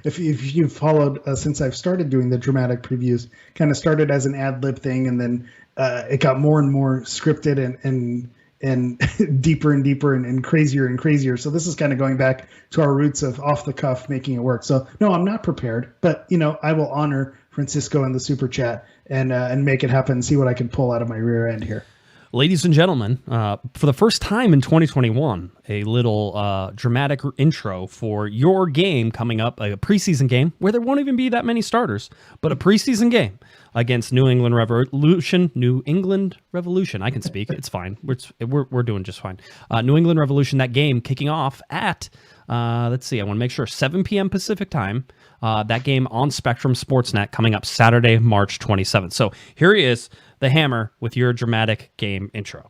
If you've followed since I've started doing the dramatic previews, kind of started as an ad lib thing, and then it got more and more scripted and deeper and deeper and crazier and crazier. So this is kind of going back to our roots of off the cuff making it work. So no, I'm not prepared, but I will honor Francisco in the super chat and make it happen. See what I can pull out of my rear end here. Ladies and gentlemen, for the first time in 2021, a little dramatic intro for your game coming up, a preseason game where there won't even be that many starters, but a preseason game against New England Revolution. I can speak. It's fine. We're doing just fine. New England Revolution, that game kicking off at, let's see, I want to make sure, 7 p.m. Pacific time. That game on Spectrum Sportsnet coming up Saturday, March 27th. So here he is, the Hammer, with your dramatic game intro.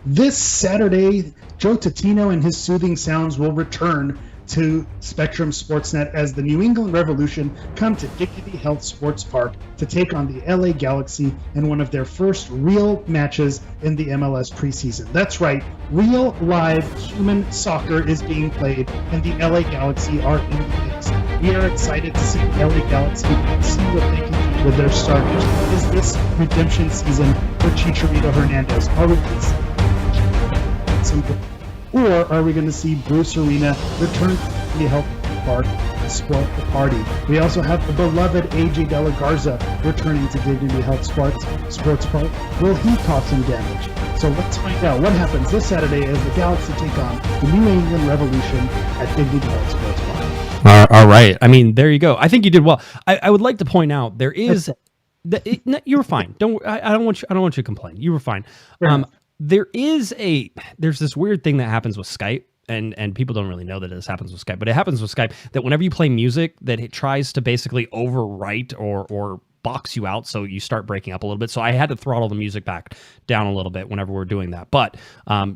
This Saturday, Joe Tatino and his soothing sounds will return to Spectrum Sportsnet as the New England Revolution come to Dignity Health Sports Park to take on the LA Galaxy in one of their first real matches in the MLS preseason. That's right, real live human soccer is being played, and the LA Galaxy are in the mix. We are excited to see the LA Galaxy and see what they can do with their starters. Is this redemption season for Chicharito Hernandez? Are we going to see or are we going to see Bruce Arena return to the Health Park to support the party? We also have the beloved AJ De La Garza returning to Dignity Health Sports Park. Will he cause some damage? So let's find out what happens this Saturday as the Galaxy take on the New England Revolution at Dignity Health Sports Park. All right. I mean, there you go. I think you did well. I would like to point out there is you were fine. I don't want you to complain. You were fine. There's this weird thing that happens with Skype, and people don't really know that this happens with Skype, but it happens with Skype that whenever you play music, that it tries to basically overwrite or box you out, so you start breaking up a little bit. So I had to throttle the music back down a little bit whenever we're doing that. But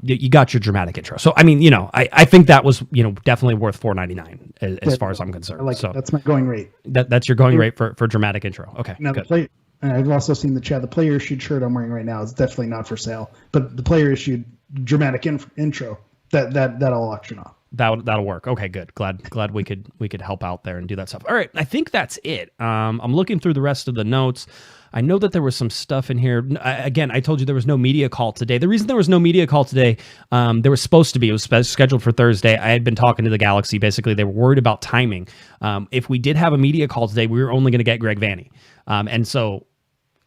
you got your dramatic intro. So I mean, I think that was definitely worth $4.99 as far as I'm concerned. That's my going rate. That's your going rate for dramatic intro. Okay. Now good. And I've also seen the chat. The player issued shirt I'm wearing right now is definitely not for sale, but the player issued dramatic intro that'll auction off. That'll work. Okay, good. Glad we could help out there and do that stuff. All right, I think that's it. I'm looking through the rest of the notes. I know that there was some stuff in here. Again, I told you there was no media call today. The reason there was no media call today, there was supposed to be. It was scheduled for Thursday. I had been talking to the Galaxy. Basically, they were worried about timing. If we did have a media call today, we were only going to get Greg Vanney. And so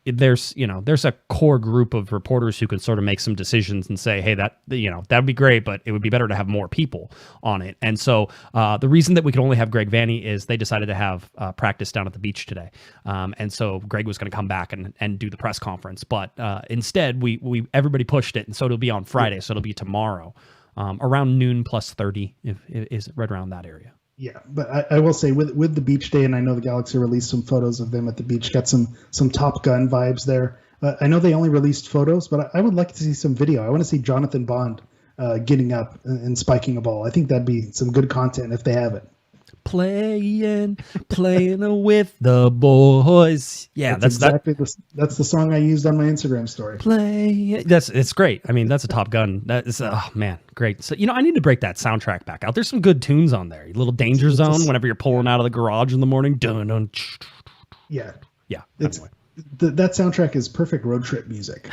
there's a core group of reporters who can sort of make some decisions and say, hey, that would be great, but it would be better to have more people on it. And so the reason that we could only have Greg Vanny is they decided to have practice down at the beach today. And so Greg was going to come back and do the press conference, but instead we everybody pushed it, and so it'll be on Friday, so it'll be tomorrow around noon plus 30, is right around that area. Yeah, but I will say with the beach day, and I know the Galaxy released some photos of them at the beach, got some Top Gun vibes there. I know they only released photos, but I would like to see some video. I want to see Jonathan Bond getting up and spiking a ball. I think that'd be some good content if they have it. Playing with the boys. Yeah, that's the song I used on my Instagram story. It's great. I mean, that's a Top Gun. That is, oh man, great. So I need to break that soundtrack back out. There's some good tunes on there. A little Danger Zone whenever you're pulling out of the garage in the morning. Dun dun. Yeah. Anyway. That soundtrack is perfect road trip music.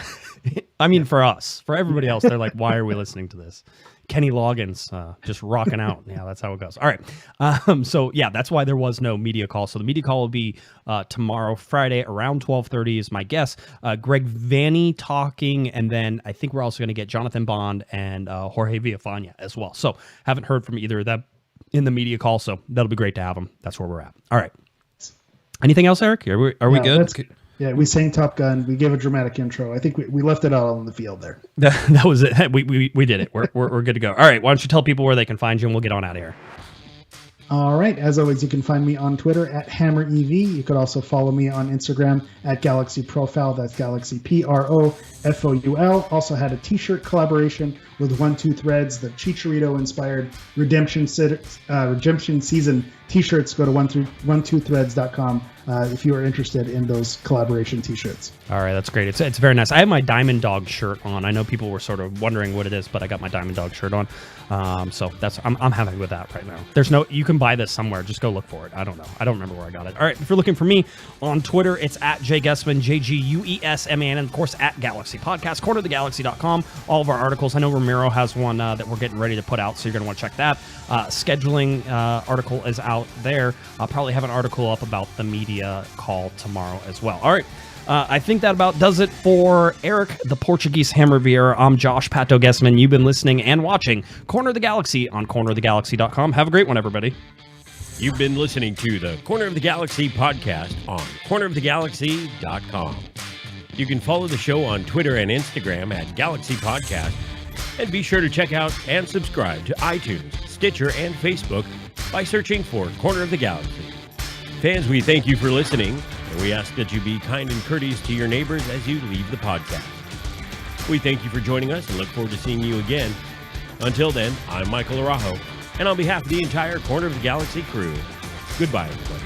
I mean, for us, for everybody else, they're like, why are we listening to this? Kenny Loggins just rocking out. Yeah, that's how it goes. All right. So yeah, that's why there was no media call. So the media call will be tomorrow, Friday, around 12:30 is my guess. Greg Vanny talking, and then I think we're also going to get Jonathan Bond and Jorge Villafana as well. So haven't heard from either of them in the media call, so that'll be great to have them. That's where we're at. All right. Anything else, Eric? Are we good? Yeah, we sang Top Gun. We gave a dramatic intro. I think we left it all on the field there. That was it. We did it. We're good to go. All right. Why don't you tell people where they can find you, and we'll get on out of here. All right. As always, you can find me on Twitter at HammerEV. You could also follow me on Instagram at Galaxy Profile. That's Galaxy PROFOUL. Also had a T-shirt collaboration with 1-2 Threads, the Chicharito-inspired Redemption Season T-shirts. Go to 12threads.com if you are interested in those collaboration T-shirts. All right, that's great. It's very nice. I have my Diamond Dog shirt on. I know people were sort of wondering what it is, but I got my Diamond Dog shirt on. So I'm happy with that right now. You can buy this somewhere. Just go look for it. I don't know. I don't remember where I got it. All right, if you're looking for me on Twitter, it's at Guesman, JGUESMAN, and of course at Galaxy Podcast, cornerofthegalaxy.com. All of our articles. I know Ramiro has one that we're getting ready to put out, so you're going to want to check that. Scheduling article is out there. I'll probably have an article up about the media call tomorrow as well. All right. I think that about does it for Eric, the Portuguese Hammer Vieira. I'm Josh Pato Guesman. You've been listening and watching Corner of the Galaxy on cornerofthegalaxy.com. Have a great one, everybody. You've been listening to the Corner of the Galaxy podcast on cornerofthegalaxy.com. You can follow the show on Twitter and Instagram at Galaxy Podcast. And be sure to check out and subscribe to iTunes, Stitcher, and Facebook by searching for Corner of the Galaxy. Fans, we thank you for listening, and we ask that you be kind and courteous to your neighbors as you leave the podcast. We thank you for joining us and look forward to seeing you again. Until then, I'm Michael Araujo, and on behalf of the entire Corner of the Galaxy crew, goodbye, everybody.